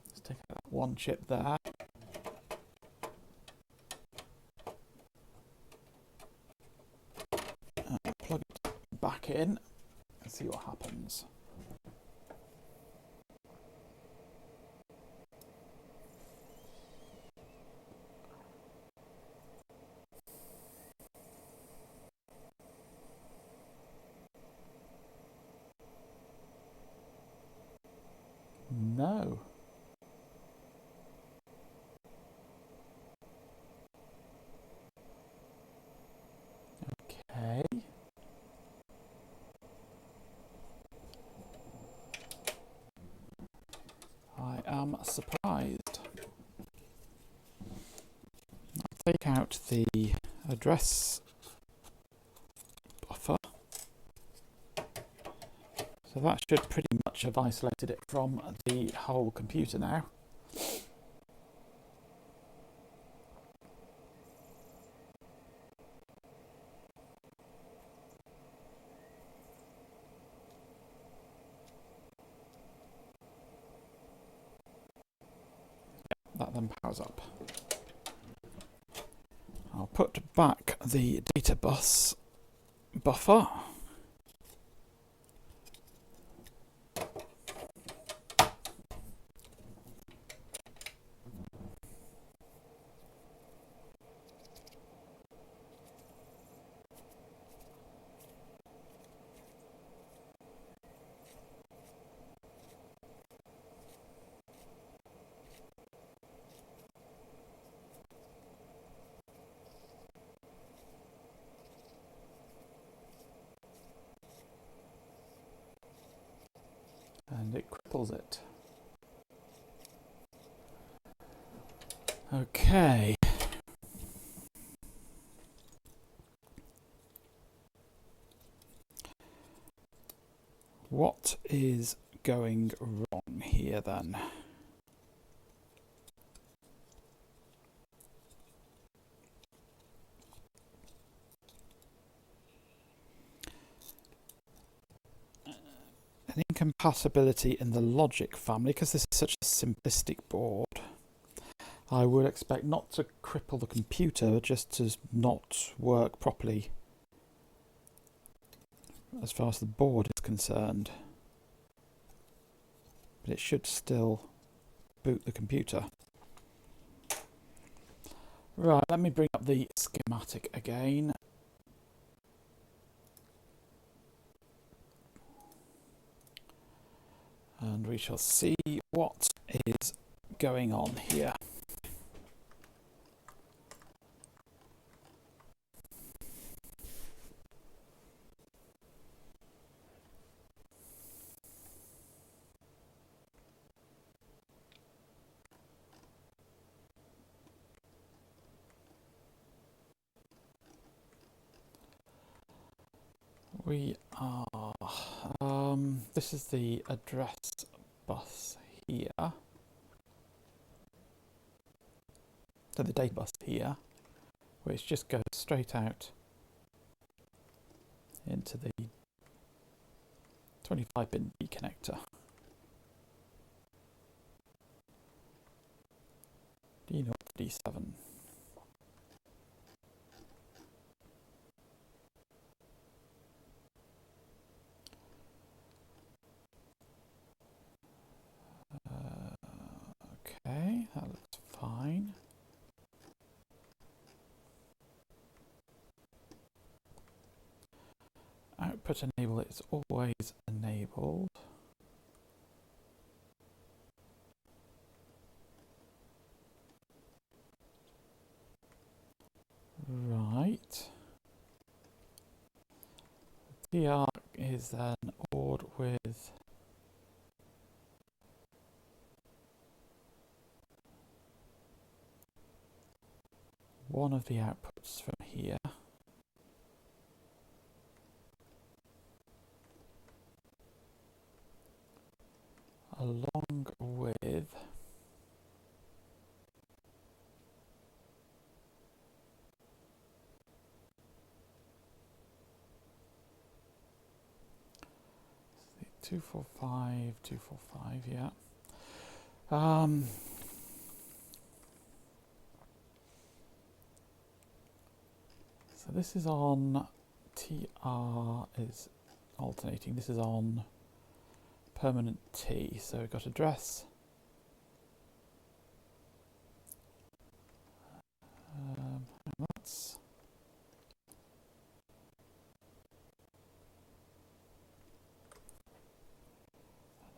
Let's take out that one chip there. Plug it back in and see what happens. No. Okay. I am surprised. I'll take out the address buffer. So that should pretty much have isolated it from the whole computer now. That then powers up. I'll put back the data bus buffer. And it cripples it. Okay. What is going wrong here then? An incompatibility in the logic family, because this is such a simplistic board. I would expect not to cripple the computer, just to not work properly as far as the board is concerned. But it should still boot the computer. Right, let me bring up the schematic again. And we shall see what is going on here. We are, this is the address bus here, so the data bus here, which just goes straight out into the 25-pin D connector. D0 to D7. Okay, that looks fine. Output enable is always enabled. Right. TR is then ORed with one of the outputs from here. Along with the 245, yeah. So this is on TR is alternating. This is on permanent T. So we've got address.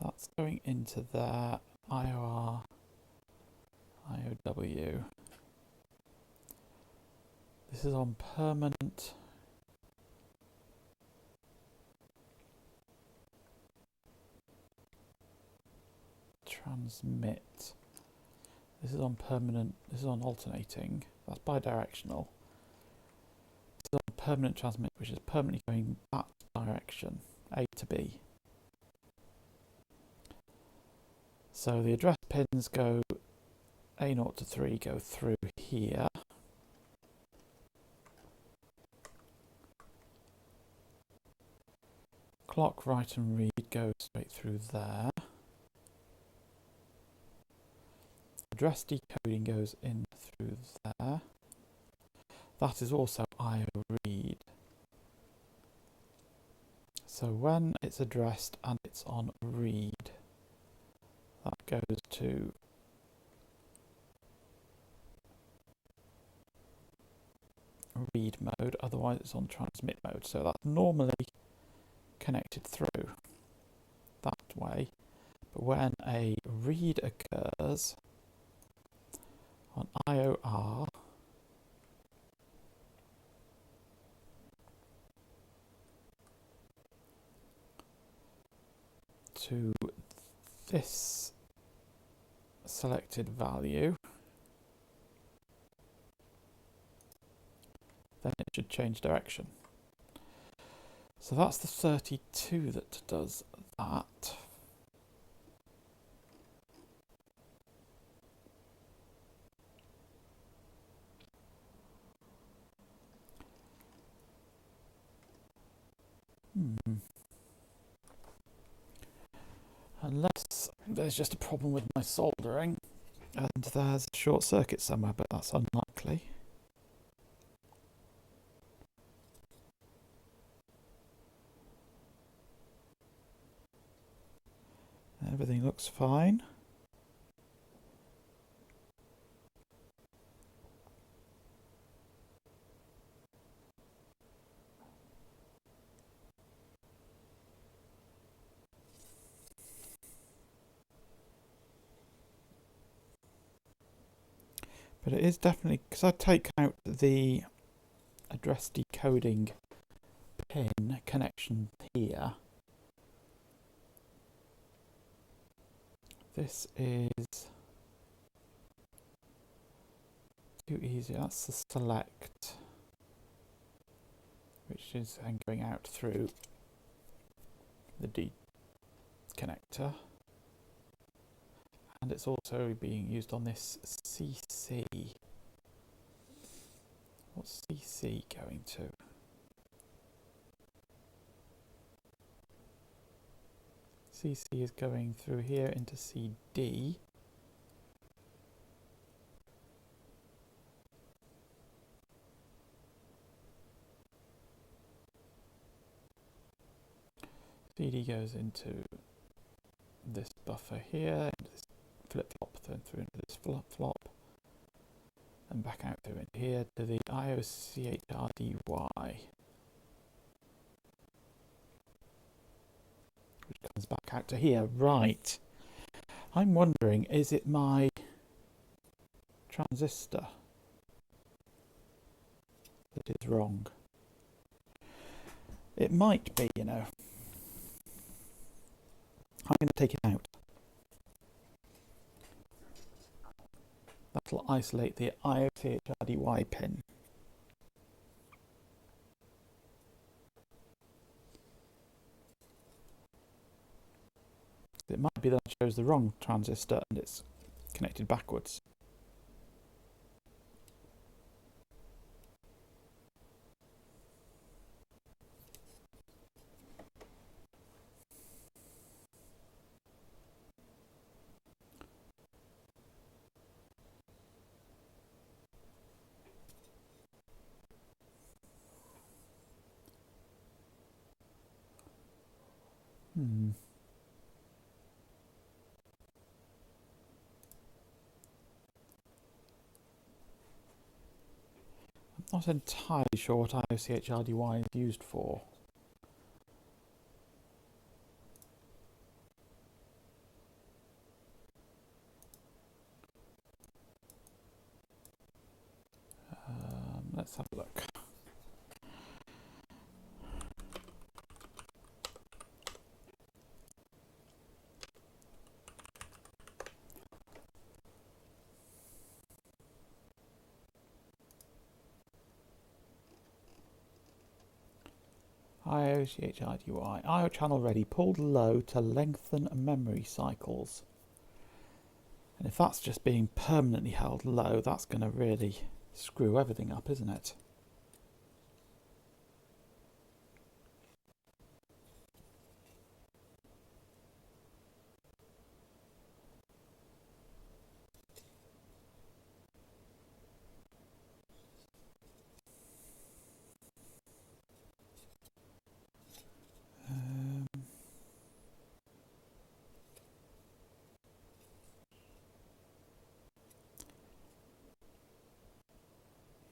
That's going into there. IOR, IOW. This is on permanent. Transmit. This is on permanent. This is on alternating. That's bidirectional. This is on permanent transmit, which is permanently going that direction, A to B. So the address pins go A0 to 3 go through here. Clock write and read goes straight through there. Address decoding goes in through there. That is also IO read. So when it's addressed and it's on read, that goes to read mode, otherwise it's on transmit mode. So that's normally connected through that way. But when a read occurs on IOR, to this selected value, then it should change direction. So that's the 32 that does that. Unless there's just a problem with my soldering and there's a short circuit somewhere, but that's unlikely. Everything looks fine. But it is definitely, because I take out the address decoding pin connection here. This is too easy. That's the select, which is then going out through the D connector. And it's also being used on this CC. What's CC going to? CC is going through here into CD. CD goes into this buffer here, into this flip-flop, then through into this flip-flop, and back out through into here to the IOCHRDY, which comes back out to here. Right. I'm wondering, is it my transistor that is wrong? It might be, you know. I'm going to take it out. That'll isolate the IOCHRDY pin. It might be that I chose the wrong transistor and it's connected backwards. I'm not entirely sure what IOCHRDY is used for. Let's have a look. IOCHRDY. IO channel ready. Pulled low to lengthen memory cycles. And if that's just being permanently held low, that's going to really screw everything up, isn't it?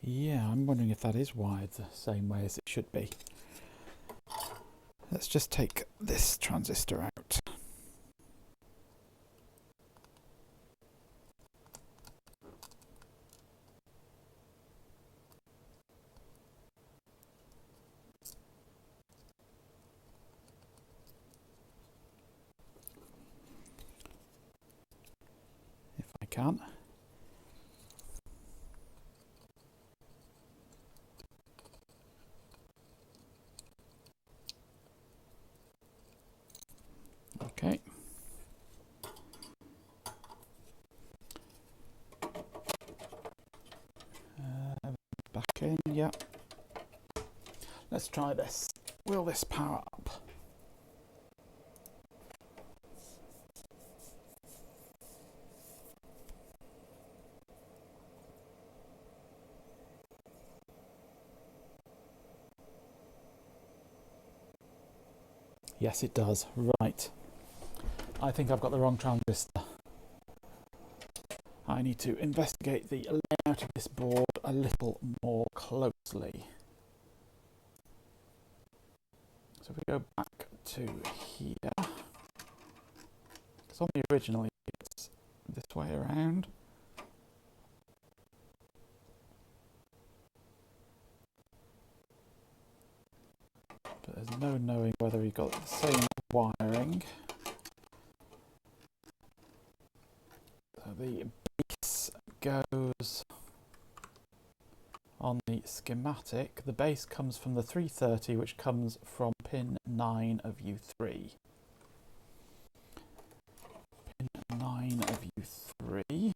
Yeah, I'm wondering if that is wired the same way as it should be. Let's just take this transistor out. If I can. yeah. Let's try this. Will this power up? Yes, it does. Right. I think I've got the wrong transistor. I need to investigate the layout of this board a little more closely. So if we go back to here, because on the original it's this way around. But there's no knowing whether we got the same wiring. So the base goes on the schematic. The base comes from the 330, which comes from pin 9 of U3. Pin 9 of U3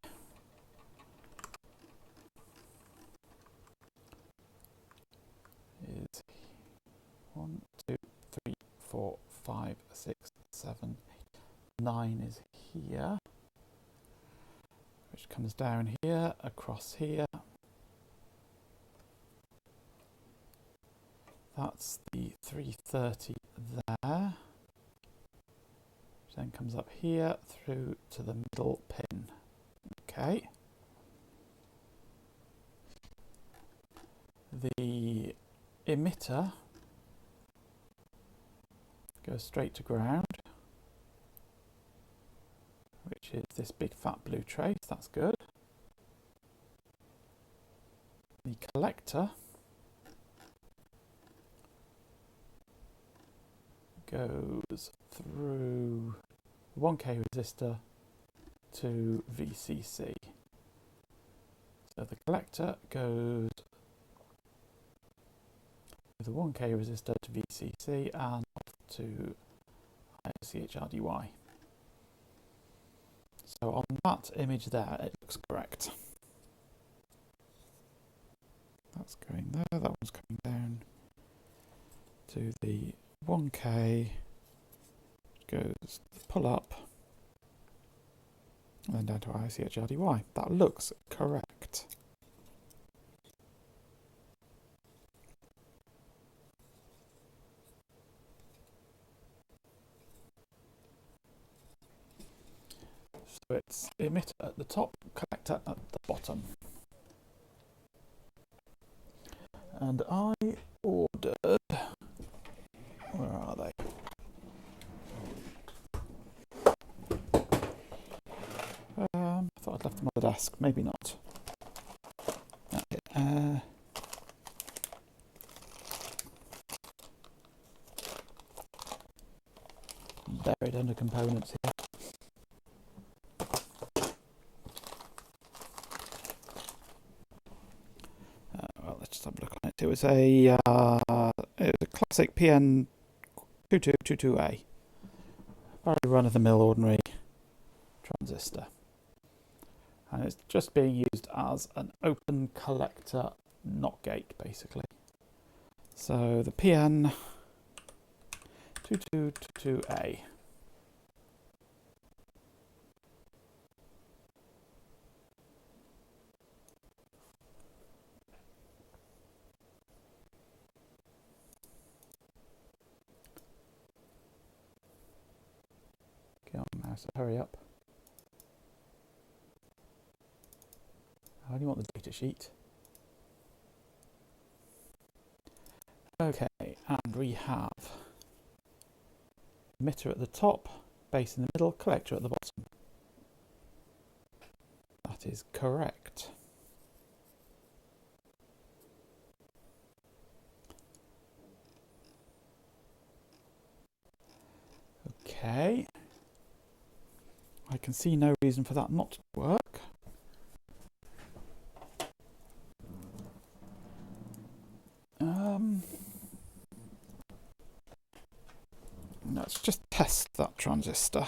is 1, 2, 3, 4, 5, 6, 7, 8, 9 is here, which comes down here, across here. That's the 330 there, which then comes up here through to the middle pin. Okay. The emitter goes straight to ground, which is this big fat blue trace. That's good. The collector goes through 1K resistor to VCC. So the collector goes with a 1K resistor to VCC and off to IOCHRDY. So on that image there, it looks correct. That's going there, that one's coming down to the 1K, goes pull up, and then down to IOCHRDY. That looks correct. So it's emitter at the top, collector at the bottom. And I ordered, where are they? I thought I'd left them on the desk, maybe not. Buried under components here. Well, let's just have a look on it. It was a classic PN 2222A. Very run-of-the-mill ordinary transistor. And it's just being used as an open collector NOT gate, basically. So the PN 2222A. Get on mouse, hurry up. I only want the data sheet. Okay, and we have emitter at the top, base in the middle, collector at the bottom. That is correct. Okay. I can see no reason for that not to work. Let's just test that transistor.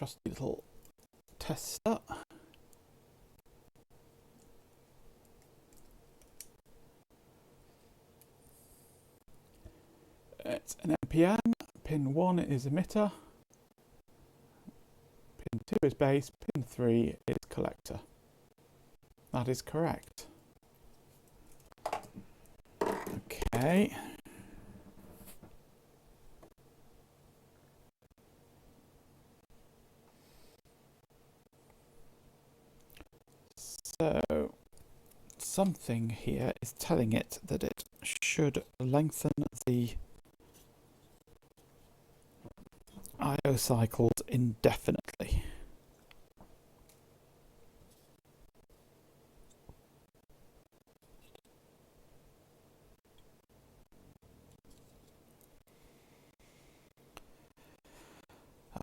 trusty little tester. It's an NPN, pin 1 is emitter, pin 2 is base, pin 3 is collector. That is correct. Okay. So something here is telling it that it should lengthen the I/O cycles indefinitely.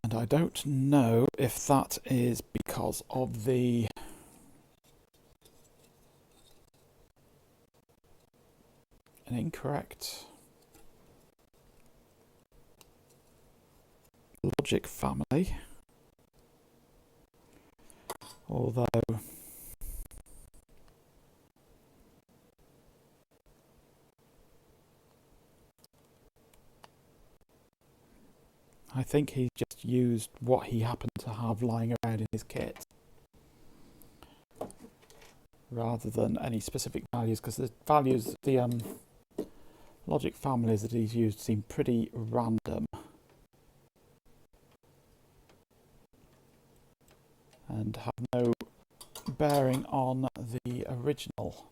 And I don't know if that is because of the an incorrect logic family, although I think he just used what he happened to have lying around in his kit rather than any specific values, because the values, the logic families that he's used seem pretty random and have no bearing on the original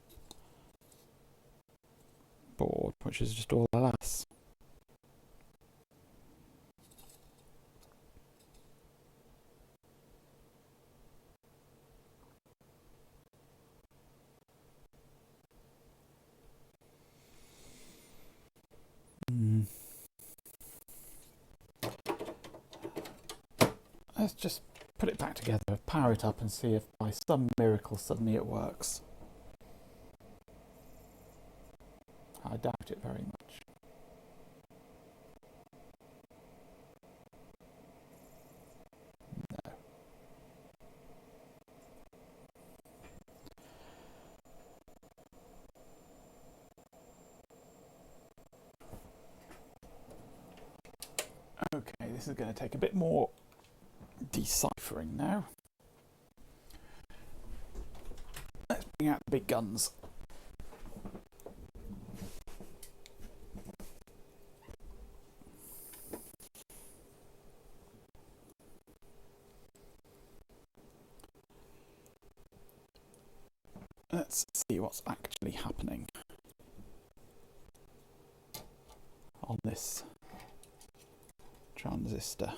board, which is just all LS. Let's just put it back together, power it up and see if by some miracle suddenly it works. I doubt it very much. No. Okay, this is going to take a bit more deciphering now. Let's bring out the big guns. Let's see what's actually happening on this transistor.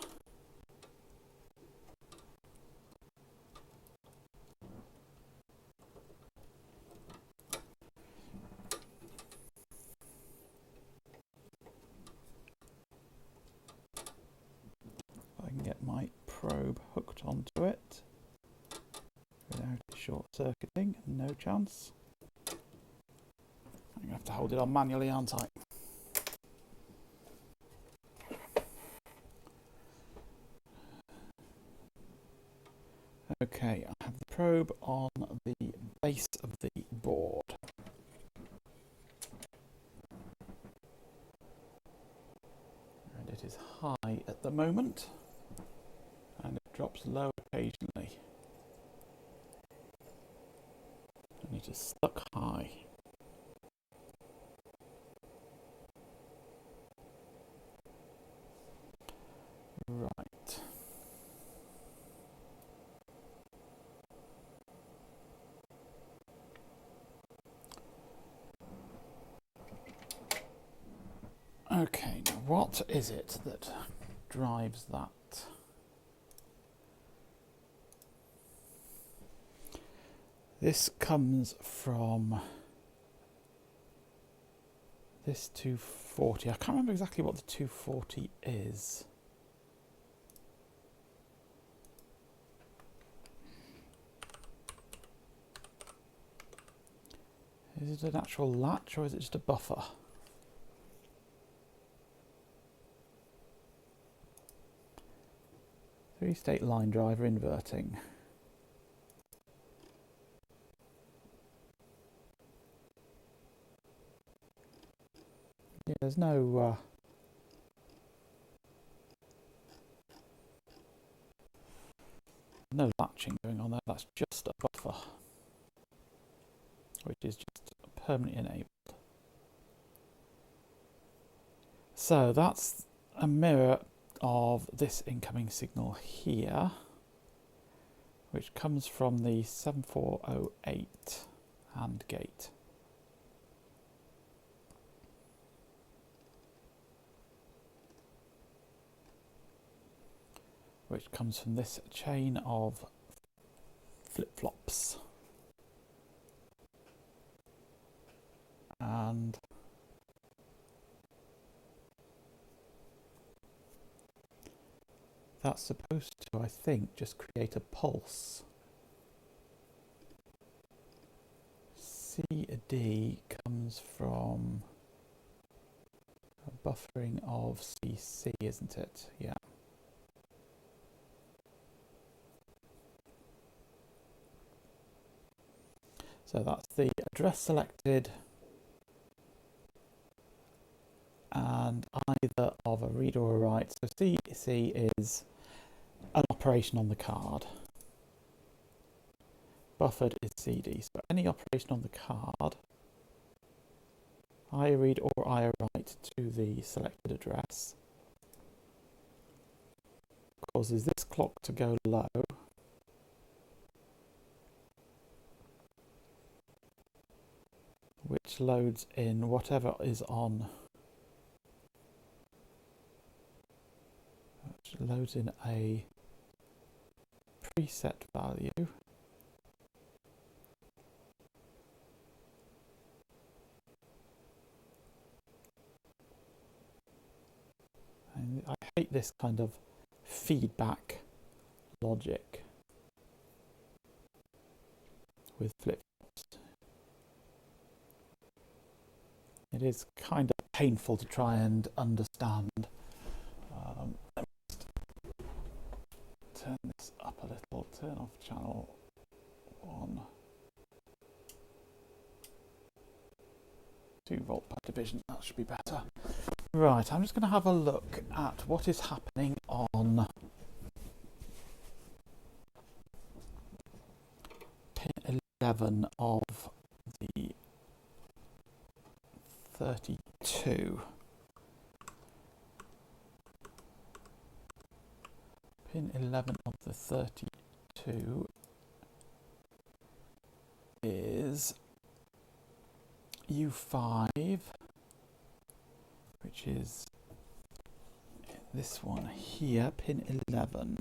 I can get my probe hooked onto it without it short circuiting, no chance. I'm going to have to hold it on manually, aren't I? Okay, I have the probe on the base of the board. And it is high at the moment, and it drops low occasionally. And it is stuck high. Right. Okay, now what is it that drives that? This comes from this 240. I can't remember exactly what the 240 is. Is it an actual latch or is it just a buffer? Three-state line driver inverting. Yeah, there's no no latching going on there. That's just a buffer, which is just permanently enabled. So that's a mirror of this incoming signal here, which comes from the 7408 AND gate. Which comes from this chain of flip-flops. And that's supposed to, I think, just create a pulse. CD comes from a buffering of CC, isn't it? Yeah. So that's the address selected and either of a read or a write. So CC is an operation on the card. Buffered is CD. So any operation on the card, I read or I write to the selected address, causes this clock to go low. Which loads in whatever is on, which loads in a preset value. And I hate this kind of feedback logic with flip-flops. It is kind of painful to try and understand. Let me just turn this up a little, turn off channel 1. 2 volt per division, that should be better. Right, I'm just going to have a look at what is happening on pin 11 of the 32. Pin 11 of the 32 is U5, which is this one here, pin 11.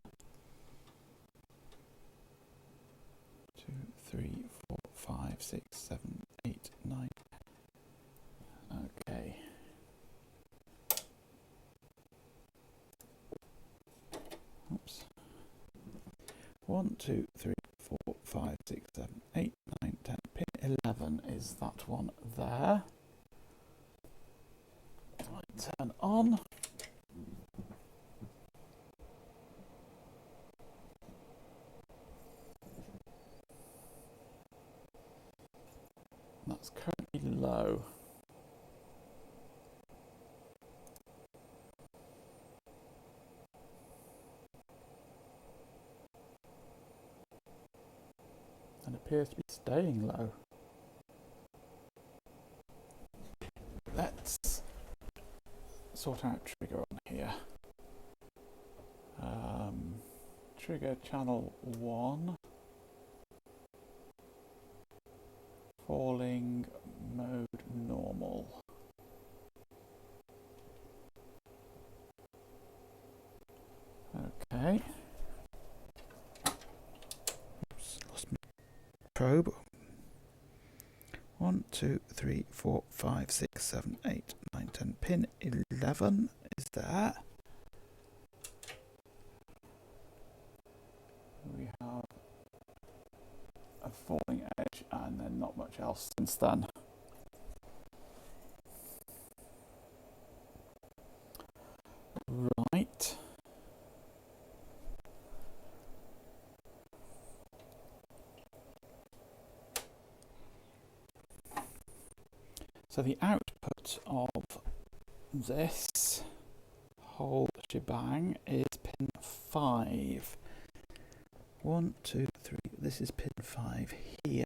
2, 3, 4, 5, 6, 7, 8, 9. Okay. Oops. 1, 2, 3, 4, 5, 6, 7, 8, 9, 10. Pin 11 is that one there. I turn on. That's currently low. And appears to be staying low. Let's sort out trigger on here. Trigger channel 1. Falling mode normal. Okay. Oops, lost my probe. 1, 2, 3, 4, 5, 6, 7, 8, 9, 10. Pin 11 is there. We have a falling edge and then not much else since then. Right. So the output of this whole shebang is pin 5. 1, 2, 3. This is pin 5 here.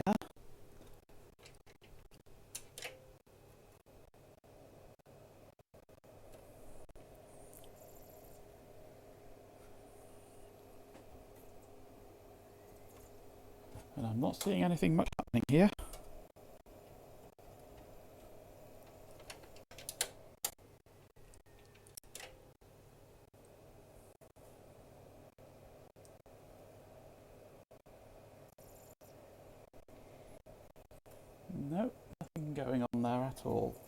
And I'm not seeing anything much happening here. Nope, nothing going on there at all.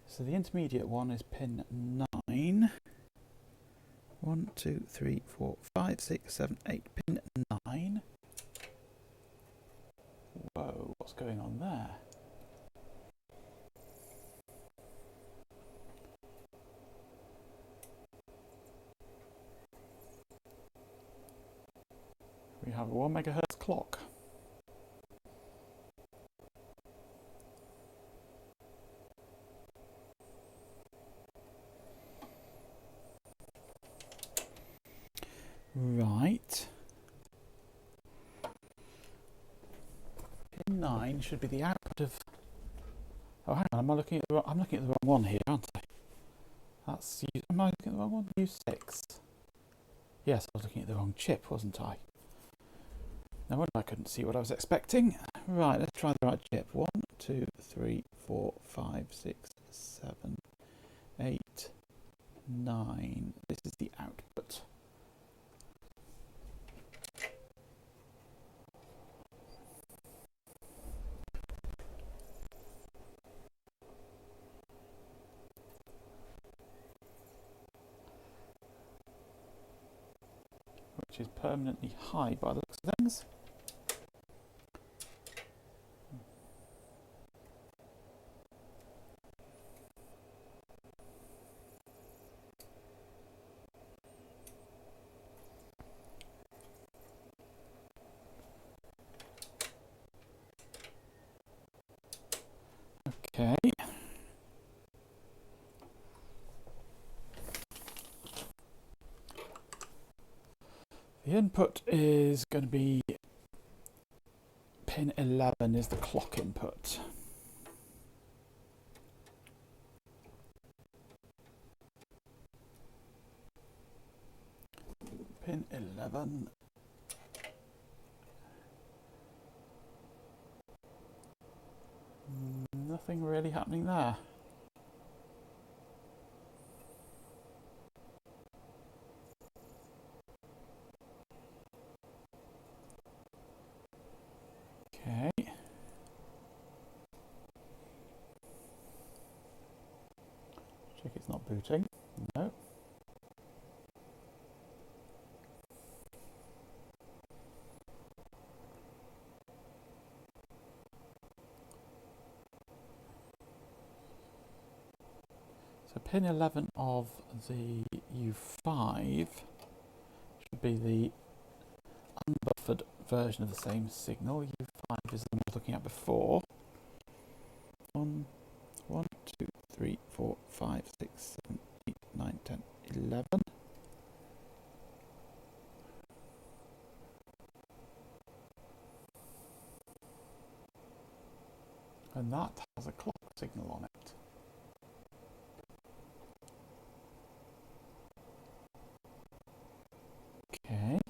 So the intermediate one is pin 9. 1, 2, 3, 4, 5, 6, 7, 8. Pin 9. Whoa, what's going on there? We have a 1 megahertz clock. Right. Pin 9 should be the output of... Oh, hang on, I'm looking at the wrong one here, aren't I? That's... Am I looking at the wrong one? U6. Yes, I was looking at the wrong chip, wasn't I? No wonder I couldn't see what I was expecting. Right, let's try the right chip. 1, 2, 3, 4, 5, 6, 7, 8, 9. This is the output. Which is permanently high by the looks of things. Okay. The input is going to be pin 11 is the clock input. Pin 11. Nothing really happening there. Okay. Check it's not booting. No. So pin 11 of the U5 should be the unbuffered version of the same signal. U5 is the one I was looking at before. 1, 2, 3, 4, 5, 6, 7, 8, 9, 10, 11. And that has a clock signal on it. Okay.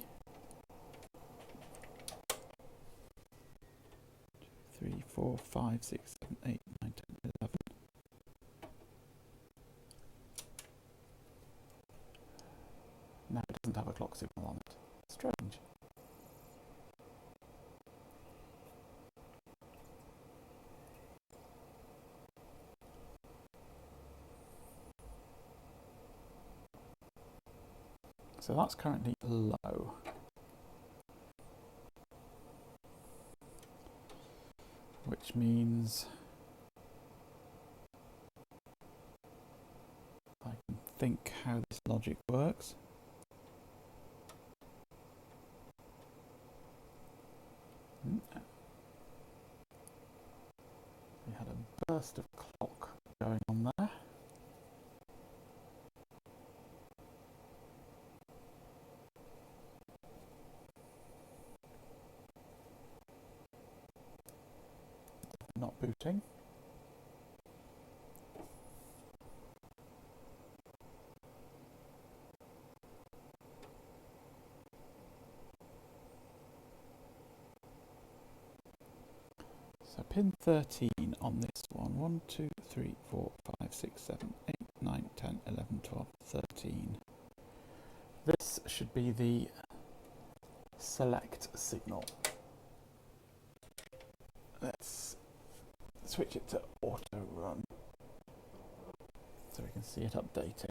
3, 4, 5, 6, 7, 8, 9, 10, 11. No, it doesn't have a clock signal on it. Strange. So that's currently low. Which means I can think how this logic works. We had a burst of clock going on there. Not booting. So pin 13 on this one. 1, 2, 3, 4, 5, 6, 7, 8, 9, 10, 11, 12, 13. This should be the select signal. Let's switch it to auto run so we can see it updating.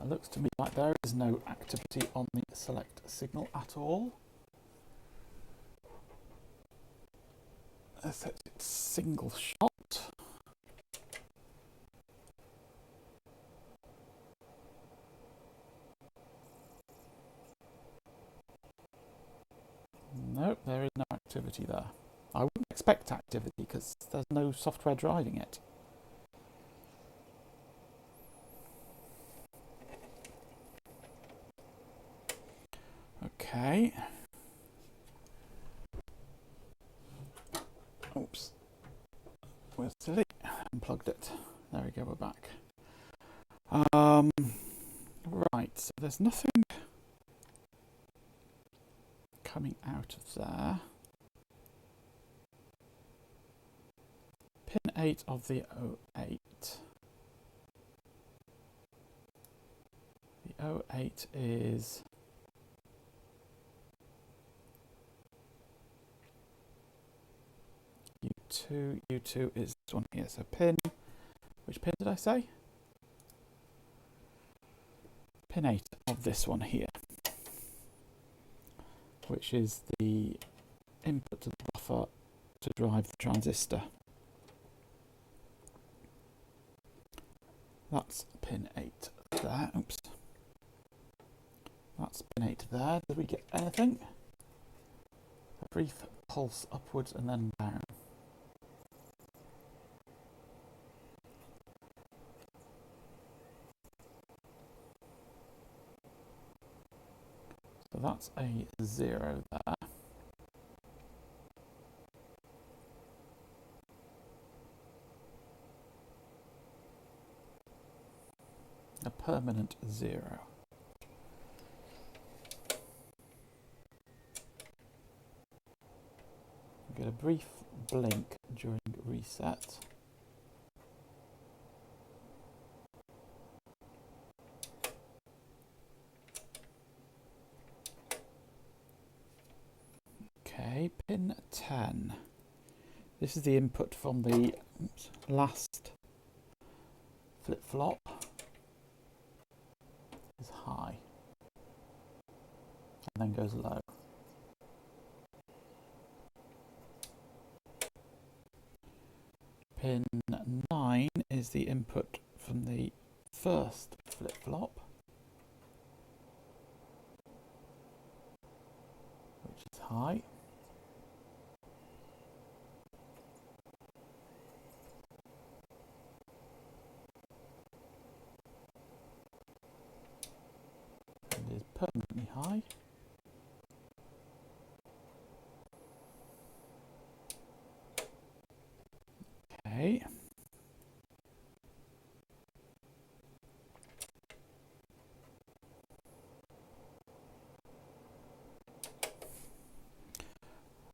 It looks to me like there is no activity on the select signal at all. Let's set it single shot. Nope, there is no activity there. I wouldn't expect activity because there's no software driving it. Okay. Oops. We're silly. Unplugged it. There we go, we're back. Right, so there's nothing coming out of there. Pin 8 of the 08. The 08 is U2. U2 is this one here. So pin, which pin did I say? Pin 8 of this one here, which is the input to the buffer to drive the transistor. That's pin 8 there. Oops. That's pin 8 there. Did we get anything? A brief pulse upwards and then down. So that's a 0 there. A permanent 0. Get a brief blink during reset. Okay, pin 10. This is the input from the last flip-flop. Is high and then goes low. Pin 9 is the input from the first flip-flop, which is high. And is permanently high. Okay.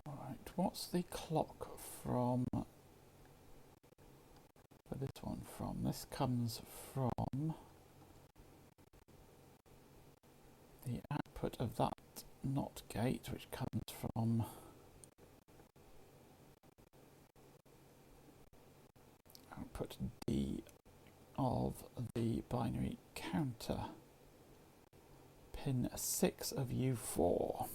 Right, what's the clock from for this one from? This comes from the output of that NOT gate, which comes from output D of the binary counter. Pin 6 of U4.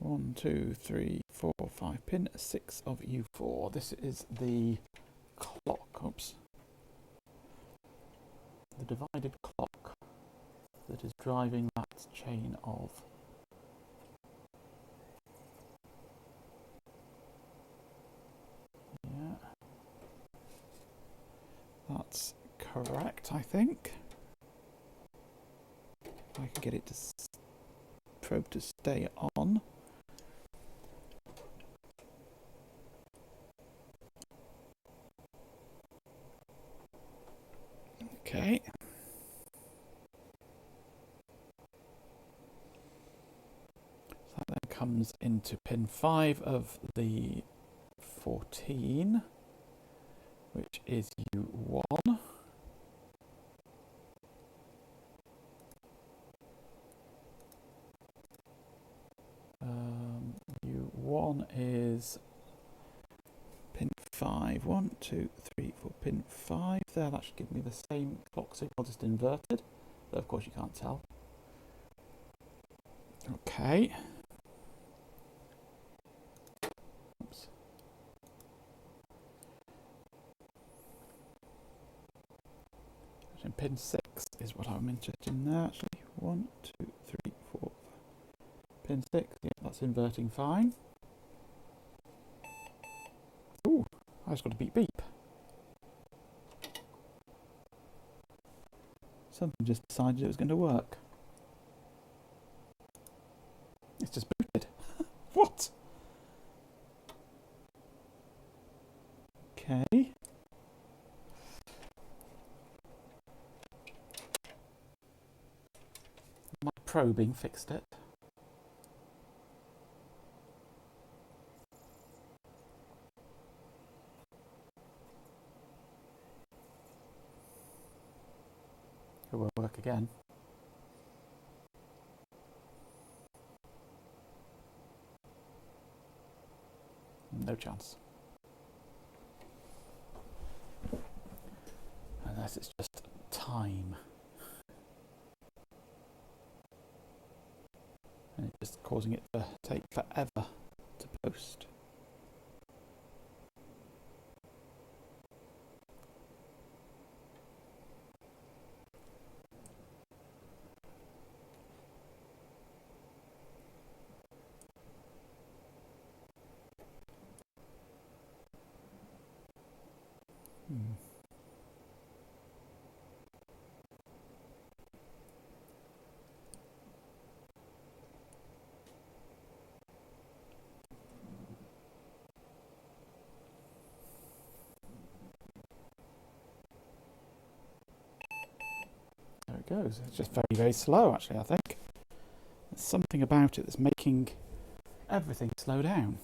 1, 2, 3, 4, 5, pin 6 of U4. This is the clock, oops, the divided clock that is driving that chain of that's correct, I think. I can get it to probe to stay on. Okay. So that then comes into pin 5 of the 14, which is U1. U1 is pin 5. 1, 2, 3, 4, pin 5 there. That should give me the same clock signal, just inverted. Though of course you can't tell. Okay. Oops. And pin 6 is what I'm interested in there actually. 1, 2, 3, 4. Pin 6, yeah, that's inverting fine. Ooh, I just got a beep beep. Something just decided it was going to work. It's just booted. What? Okay. My probing fixed it. It won't work again. No chance. Unless it's just time. And it's just causing it to take forever to post. There it goes. It's just very, very slow, actually, I think. There's something about it that's making everything slow down.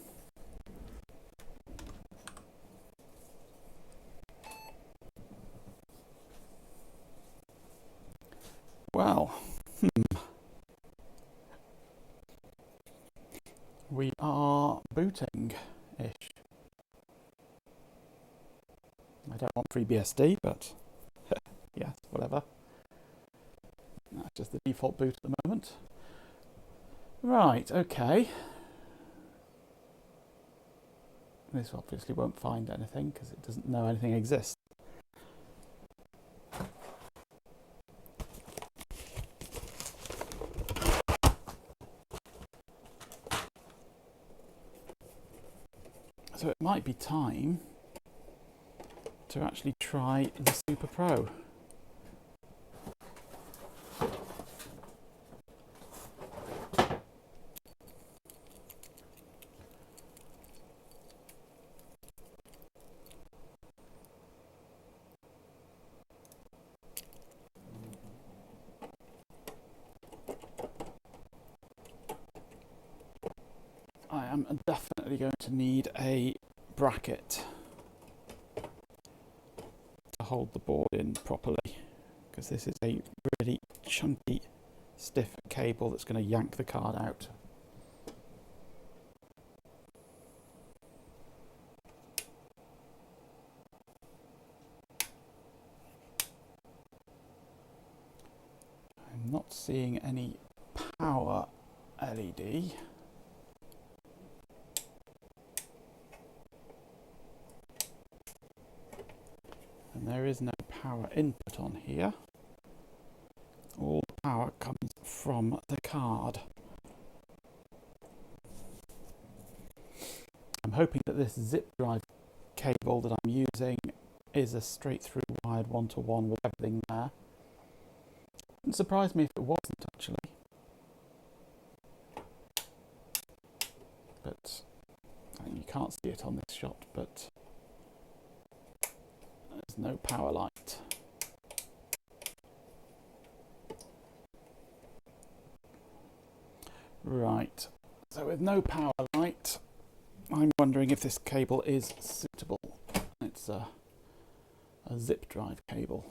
Well, we are booting-ish. I don't want FreeBSD, but yeah, whatever. That's just the default boot at the moment. Right, okay. This obviously won't find anything because it doesn't know anything exists. So it might be time to actually try the SuperPro. I am definitely going to need a bracket to hold the board in properly, because this is a really chunky, stiff cable that's going to yank the card out. I'm not seeing any power LED. And there is no power input on here. All the power comes from the card. I'm hoping that this zip drive cable that I'm using is a straight through wired one-to-one with everything there. Wouldn't surprise me if it wasn't actually. But you can't see it on this shot, but there's no power light. Right, so with no power light, I'm wondering if this cable is suitable. It's a zip drive cable.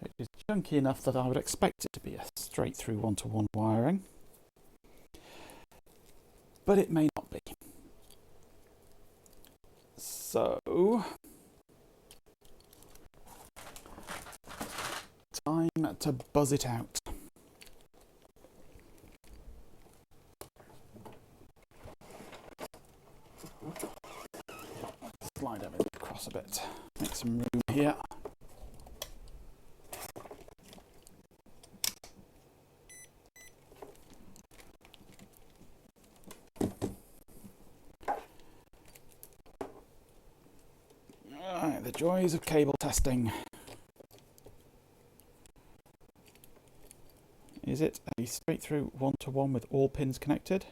It is chunky enough that I would expect it to be a straight through one-to-one wiring, but it may not be. So, time to buzz it out. Slide everything across a bit, make some room here. Alright, the joys of cable testing. Is it a straight through one-to-one with all pins connected?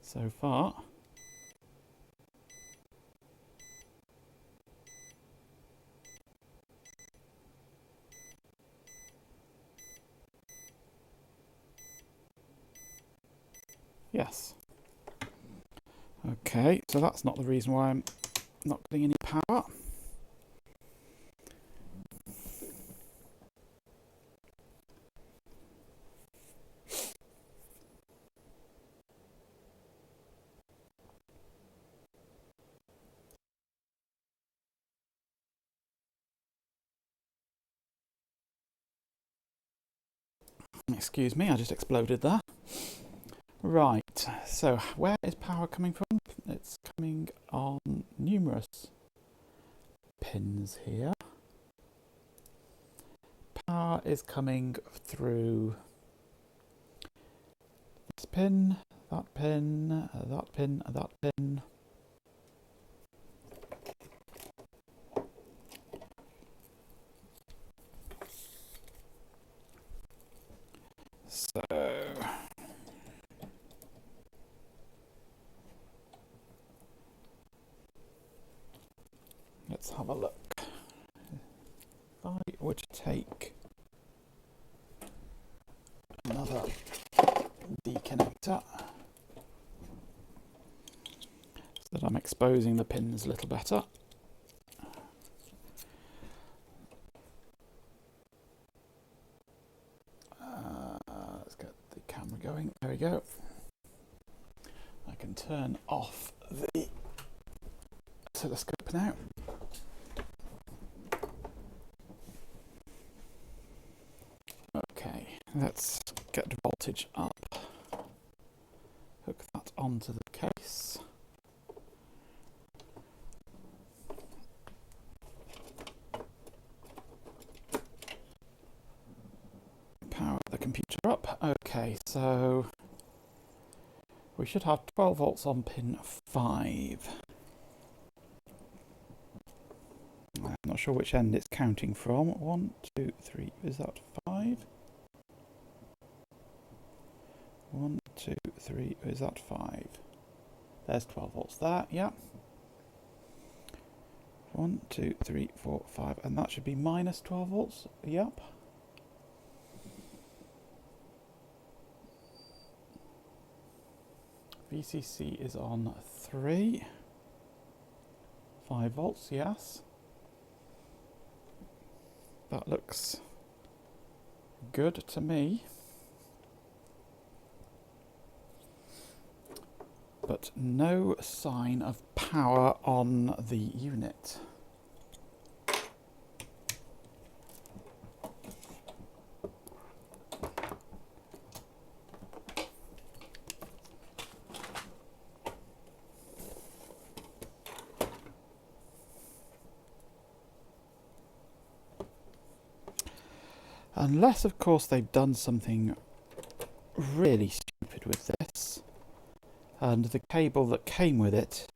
So far, yes. Okay, so that's not the reason why I'm not getting any power. Excuse me, I just exploded there. Right, so where is power coming from? It's coming on numerous pins here. Power is coming through this pin, that pin, that pin, that pin. So let's have a look. If I were to take another deconnector so that I'm exposing the pins a little better. Let's get the camera going. There we go. I can turn off the oscilloscope now. Okay, let's get the voltage up. Hook that onto the case. Power the computer up. Okay, so we should have 12 volts on pin 5. I'm not sure which end it's counting from. 1, 2, 3, is that 5? 1, 2, 3, is that 5? There's 12 volts there, yeah. 1, 2, 3, 4, 5, and that should be minus 12 volts, yep. VCC is on 3. 5 volts, yes. That looks good to me. but no sign of power on the unit. Unless, of course, they've done something really stupid with this, and the cable that came with it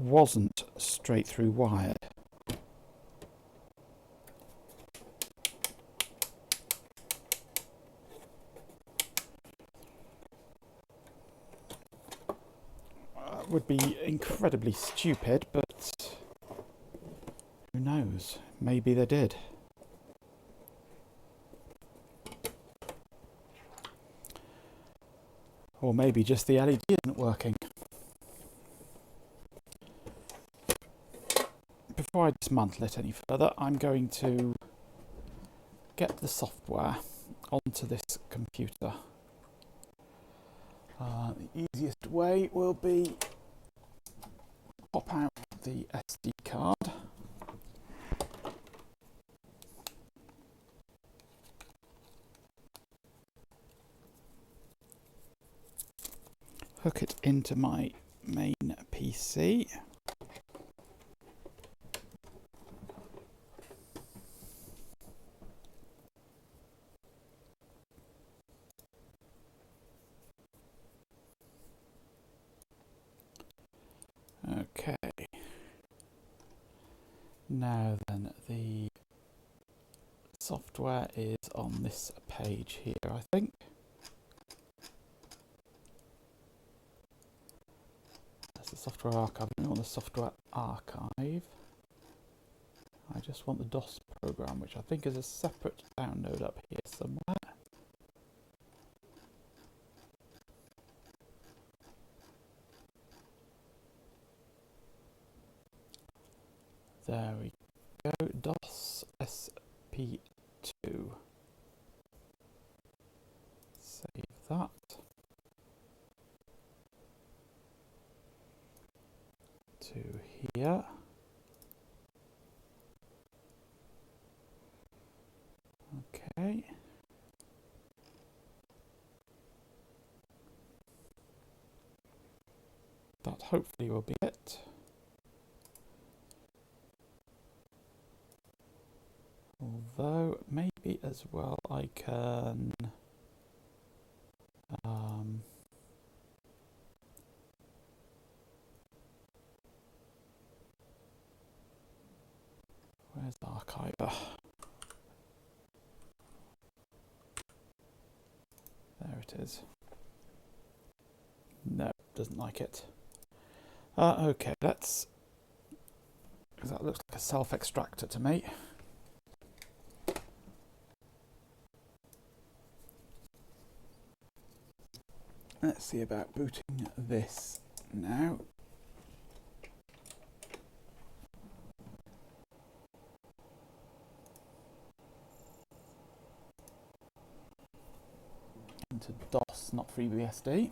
wasn't straight through wired. Would be incredibly stupid, but who knows? Maybe they did. Or maybe just the LED isn't working. Before I dismantle it any further, I'm going to get the software onto this computer. The easiest way will be pop out the SD card. Hook it into my main PC. Okay. Now then, the software is on this page here, I think. That's the software archive. I want the software archive. I just want the DOS program, which I think is a separate download up here somewhere. There we go, DOS SP2. Save that. To here. Okay. That hopefully will be it. Although maybe as well I can where's the archiver? There it is. No, doesn't like it. Okay, let's, because that looks like a self-extractor to me. Let's see about booting this now. Into DOS, not FreeBSD.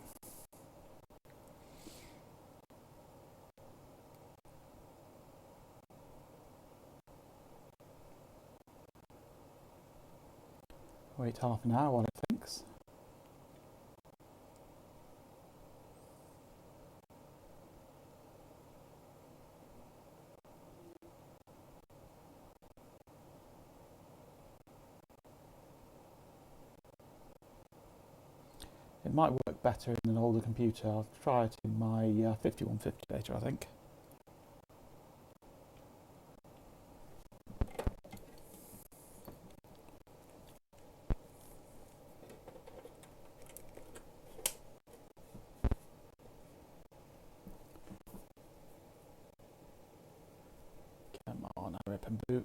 Wait half an hour while it thinks. It might work better in an older computer. I'll try it in my 5150 later, I think. Come on, rip and boot.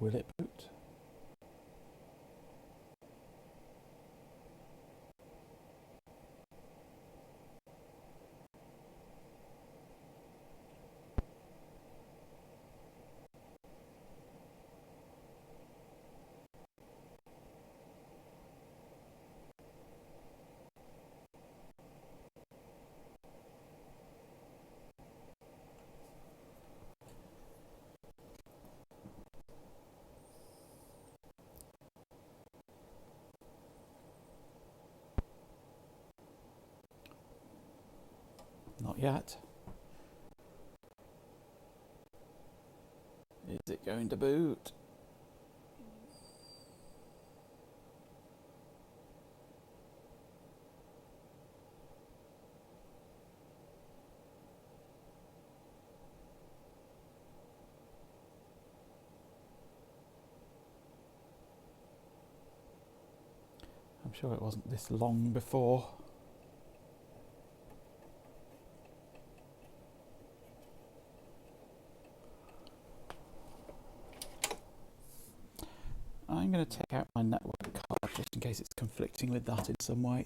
Will it boot? Not yet. Is it going to boot? I'm sure it wasn't this long before. I'm going to take out my network card just in case it's conflicting with that in some way.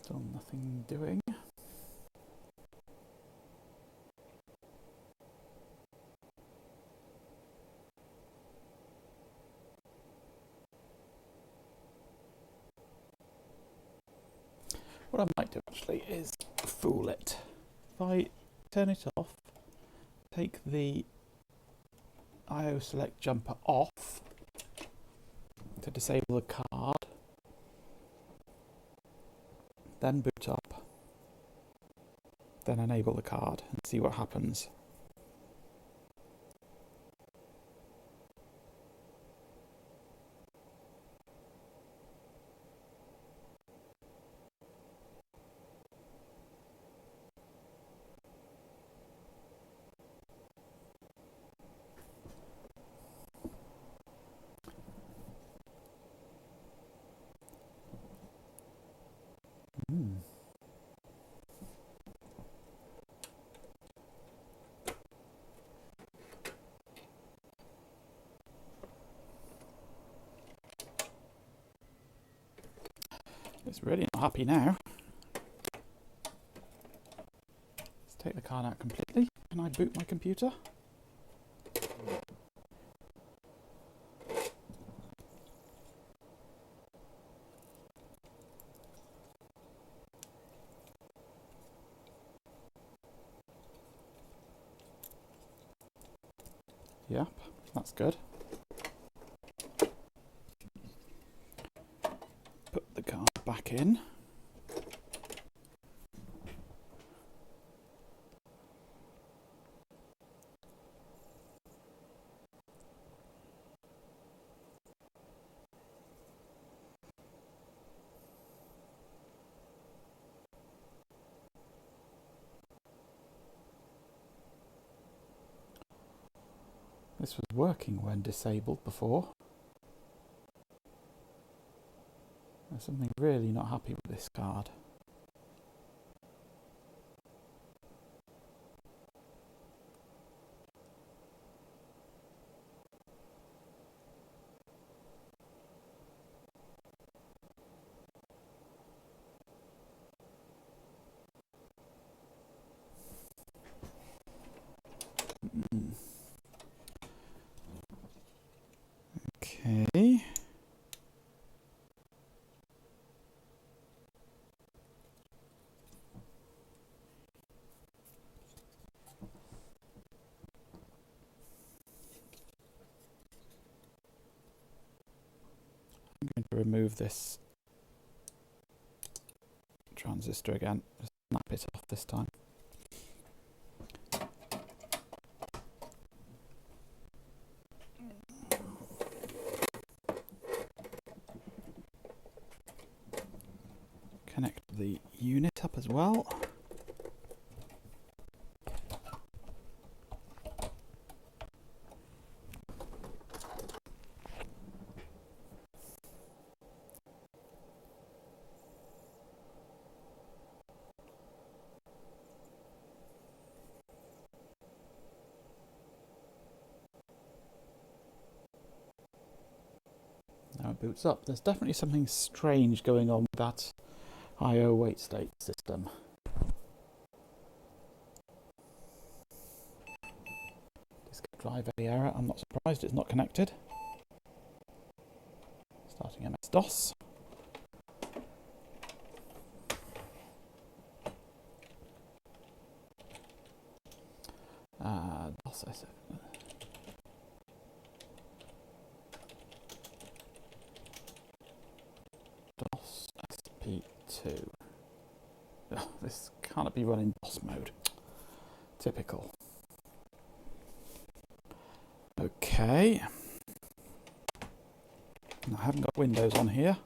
Still nothing doing. What I might do actually is fool it. If I turn it off, take the IO select jumper off to disable the card, then boot up, then enable the card and see what happens. It's really not happy now. Let's take the card out completely. Can I boot my computer? Yep, that's good. Put the card back in. This was working when disabled before. There's something really not happy with this card. Okay. I'm going to remove this transistor again. Just snap it off this time. Connect the unit up as well. Now it boots up. There's definitely something strange going on with that I/O wait state system. Disk drive A error. I'm not surprised it's not connected. Starting MS-DOS. DOS SF. DOS SP2. Oh, this can't be run in DOS mode. Typical. Okay. I haven't got Windows on here.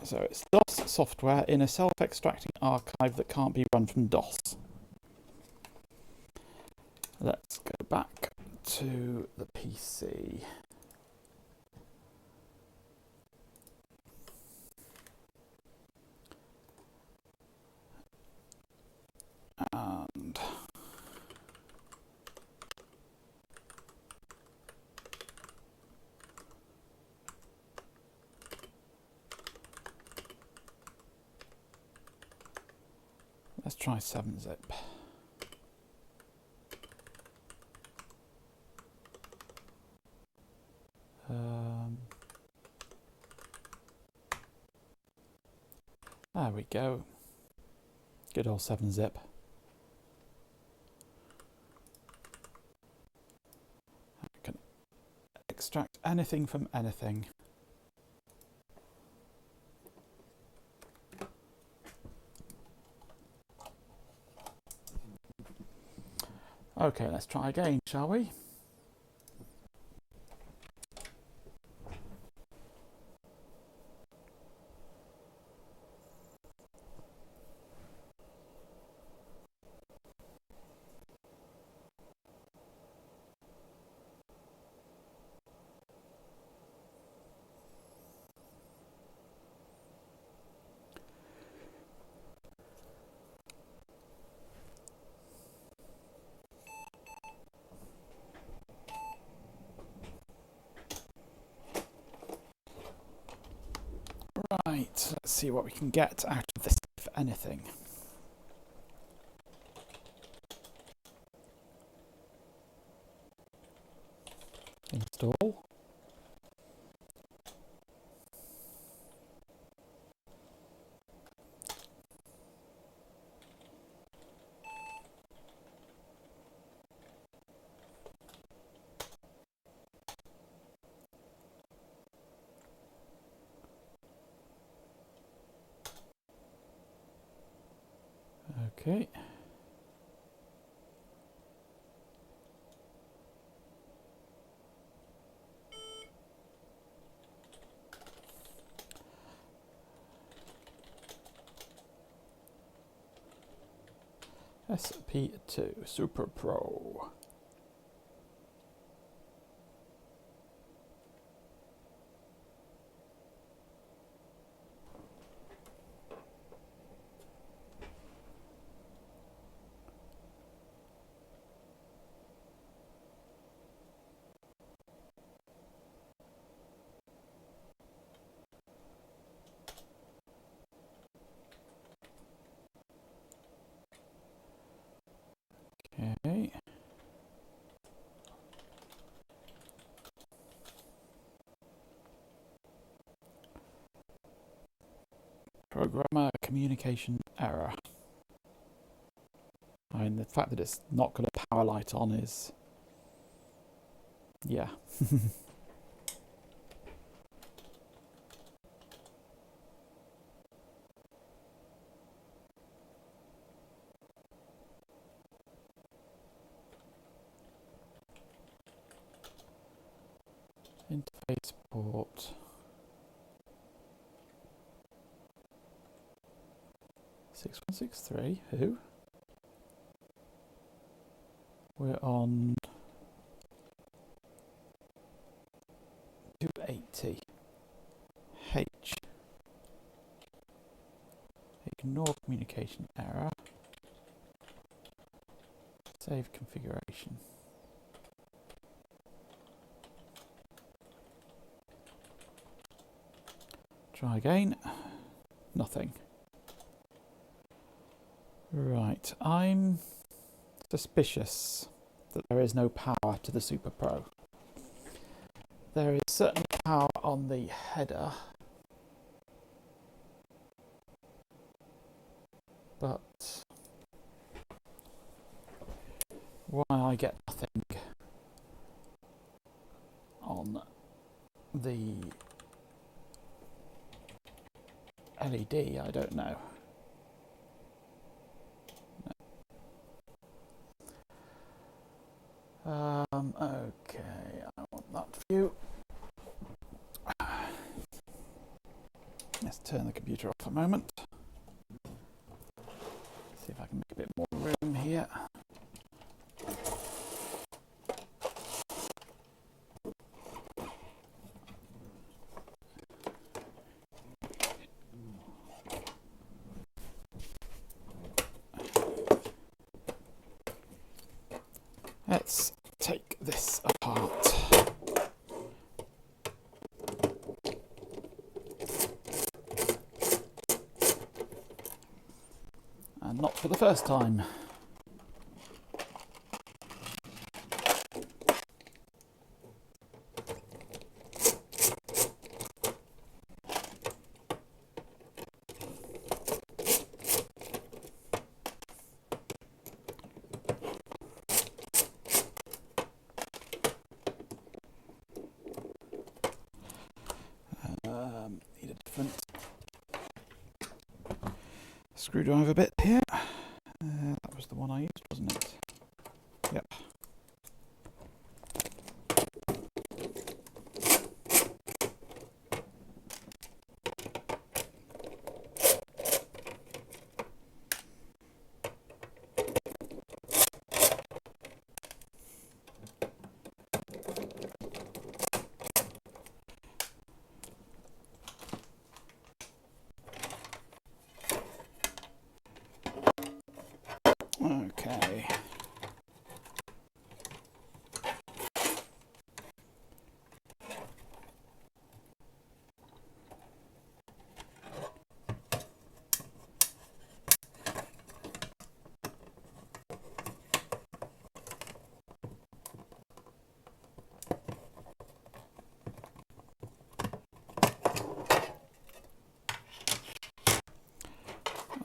So it's DOS software in a self-extracting archive that can't be run from DOS. Let's go back to the PC. And let's try 7-zip. There we go. Good old 7-zip. I can extract anything from anything. Okay, let's try again, shall we? Right, let's see what we can get out of this, if anything. Install. Okay. SP2 SuperPro. Okay. Programmer communication error. I mean, the fact that it's not got a power light on is Yeah. Interface port 6163. Who? We're on 280. H. Ignore communication error. Save configuration. Try again. Nothing. Right, I'm suspicious that there is no power to the SuperPro. There is certainly power on the header, but why I get nothing on the LED, I don't know. Okay, I want that view. Let's turn the computer off a moment. See if I can make a bit more room here. Let's take this apart. And not for the first time. Need a different screwdriver bit here. That was the one I used, wasn't it? Yep. Okay.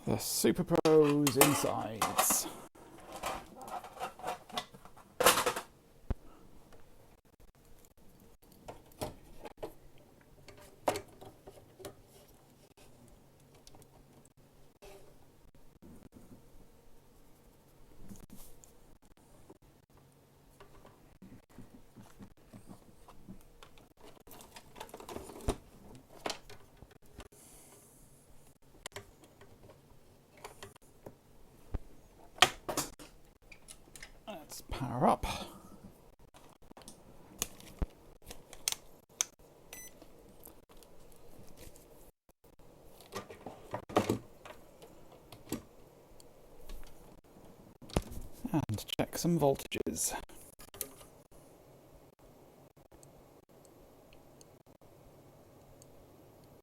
The SuperPro's insides. Let's power up. And check some voltages.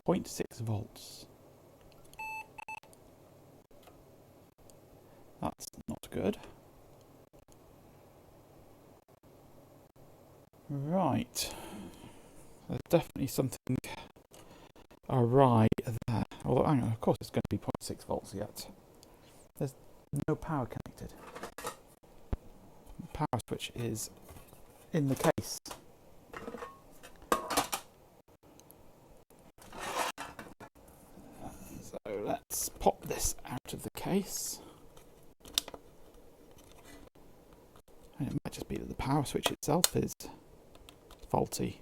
0.6 volts. That's not good. Right. There's definitely something awry there. Although, hang on, of course it's going to be 0.6 volts yet. There's no power connected. The power switch is in the case. case. And it might just be that the power switch itself is faulty.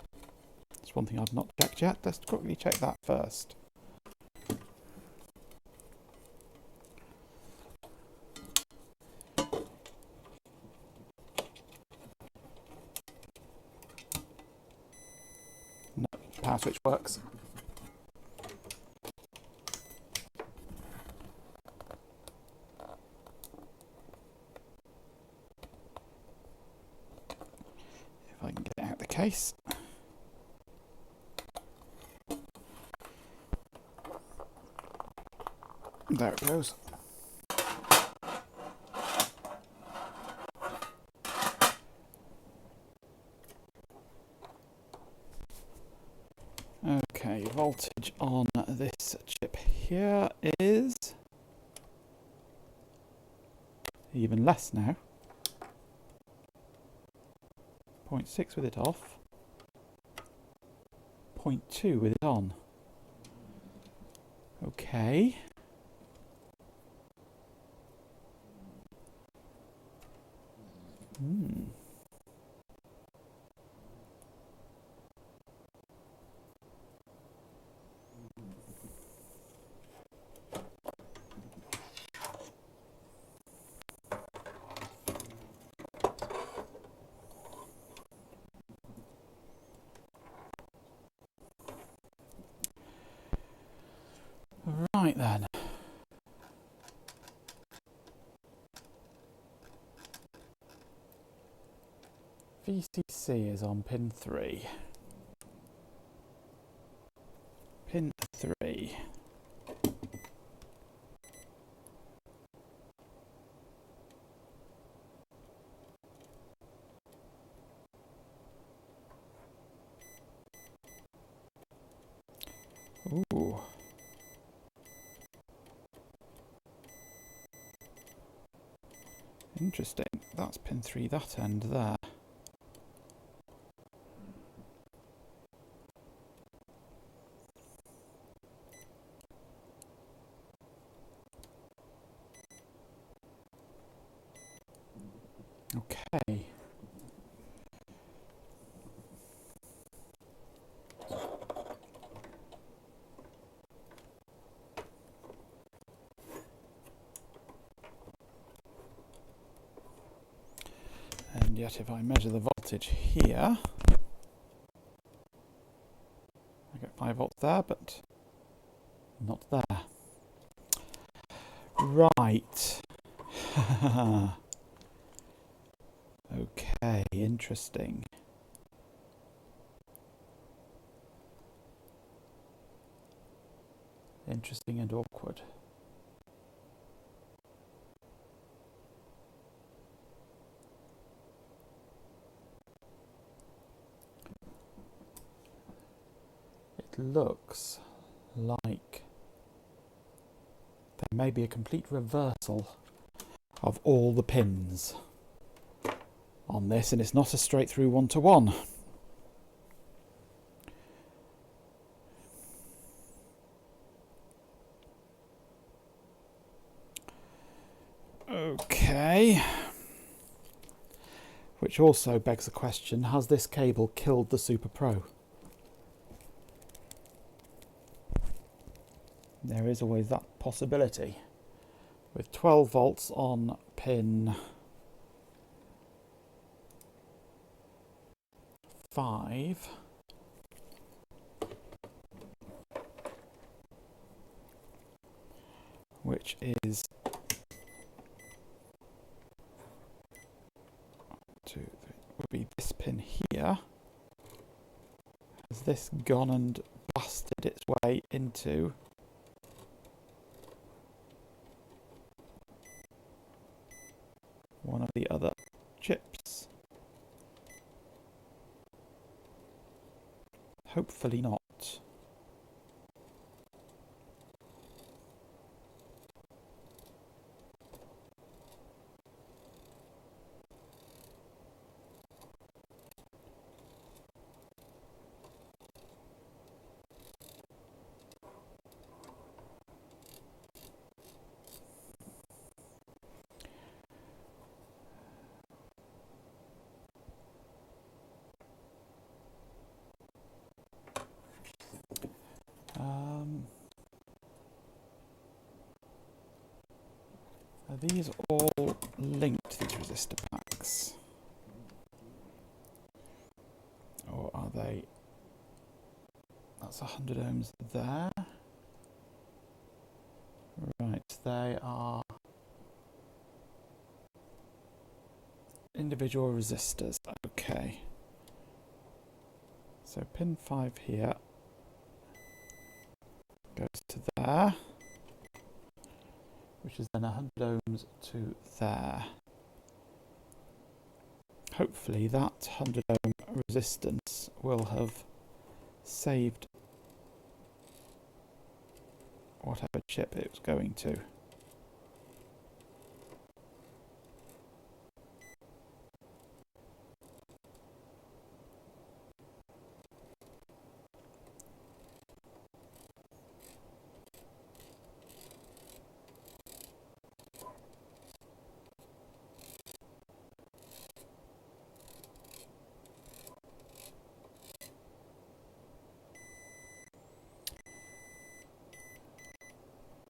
That's one thing I've not checked yet. Let's quickly check that first. No, power switch works. If I can get it out of the case. There it goes. Okay, voltage on this chip here is even less now. 0.6 with it off, 0.2 with it on. Okay. Right then. VCC is on pin 3. Pin 3. Ooh. Interesting. That's pin 3, that end there. Okay. And yet if I measure the voltage here, I get 5 volts there, but not there. Right. Okay, interesting. Interesting and awkward. It looks like there may be a complete reversal of all the pins on this, and it's not a straight through 1-to-1. Okay. Which also begs the question, has this cable killed the SuperPro? There is always that possibility. With 12 volts on pin 5, which is 2, 3, would be this pin here. Has this gone and blasted its way into one of the other chips? Hopefully not. Are these all linked, these resistor packs? Or are they... That's 100 ohms there. Right, they are individual resistors. Okay. So pin 5 here goes to there, which is then 100 ohms to there. Hopefully that 100 ohm resistance will have saved whatever chip it was going to.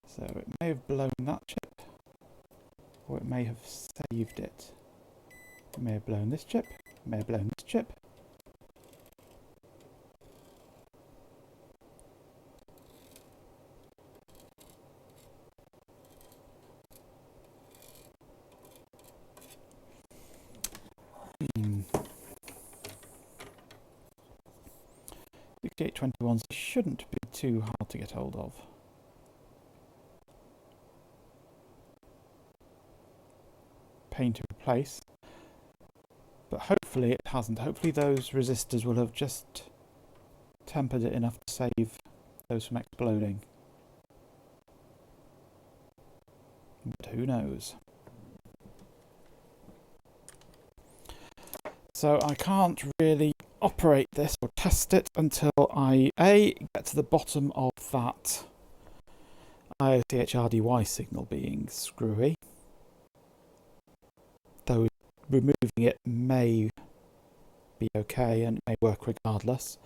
So it may have blown that chip, or it may have saved it. It may have blown this chip, it may have blown this chip. Hmm. 6821s shouldn't be too hard to get hold of. Pain to replace, but hopefully it hasn't. Hopefully those resistors will have just tempered it enough to save those from exploding. But who knows? So I can't really operate this or test it until I get to the bottom of that IOCHRDY signal being screwy. Though removing it may be okay and it may work regardless.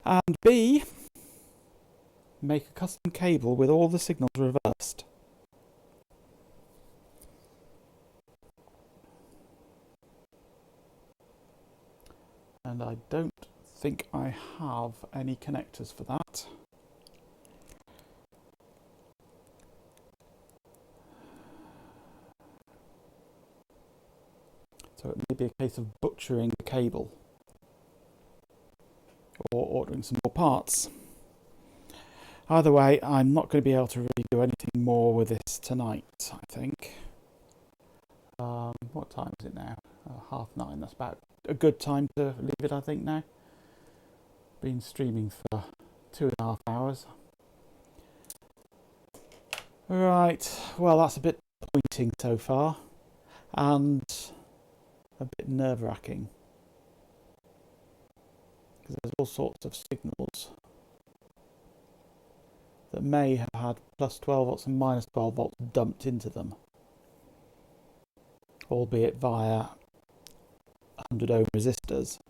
And B, make a custom cable with all the signals reversed. And I don't think I have any connectors for that. So it may be a case of butchering the cable or ordering some more parts. Either way, I'm not going to be able to really do anything more with this tonight, I think. What time is it now? 9:30. That's about a good time to leave it, I think, now. Been streaming for 2.5 hours. Right, well, that's a bit disappointing so far, and a bit nerve-wracking, because there's all sorts of signals that may have had plus 12 volts and minus 12 volts dumped into them, albeit via 100 ohm resistors.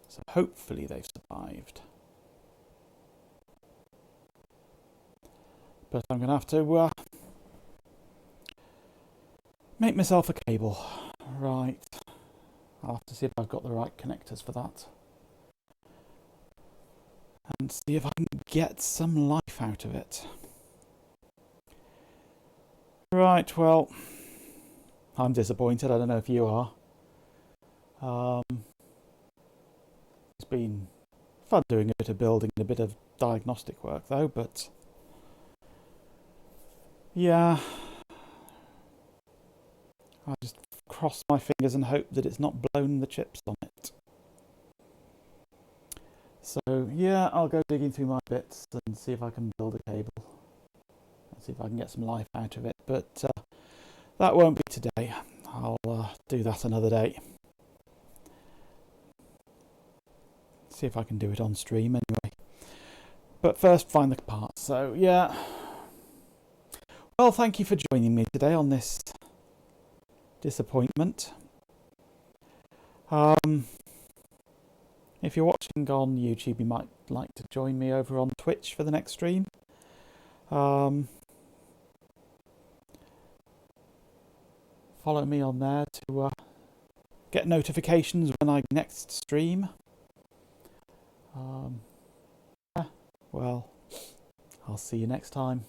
So hopefully they've survived. But I'm going to have to make myself a cable. Right. I'll have to see if I've got the right connectors for that. And see if I can get some life out of it. Right, well, I'm disappointed. I don't know if you are. It's been fun doing a bit of building and a bit of diagnostic work though, but yeah, I just cross my fingers and hope that it's not blown the chips on it. So yeah, I'll go digging through my bits and see if I can build a cable and see if I can get some life out of it, but that won't be today. I'll do that another day. See if I can do it on stream anyway. But first, find the parts. So yeah. Well, thank you for joining me today on this disappointment. If you're watching on YouTube, you might like to join me over on Twitch for the next stream. Follow me on there to get notifications when I next stream. Yeah, well, I'll see you next time.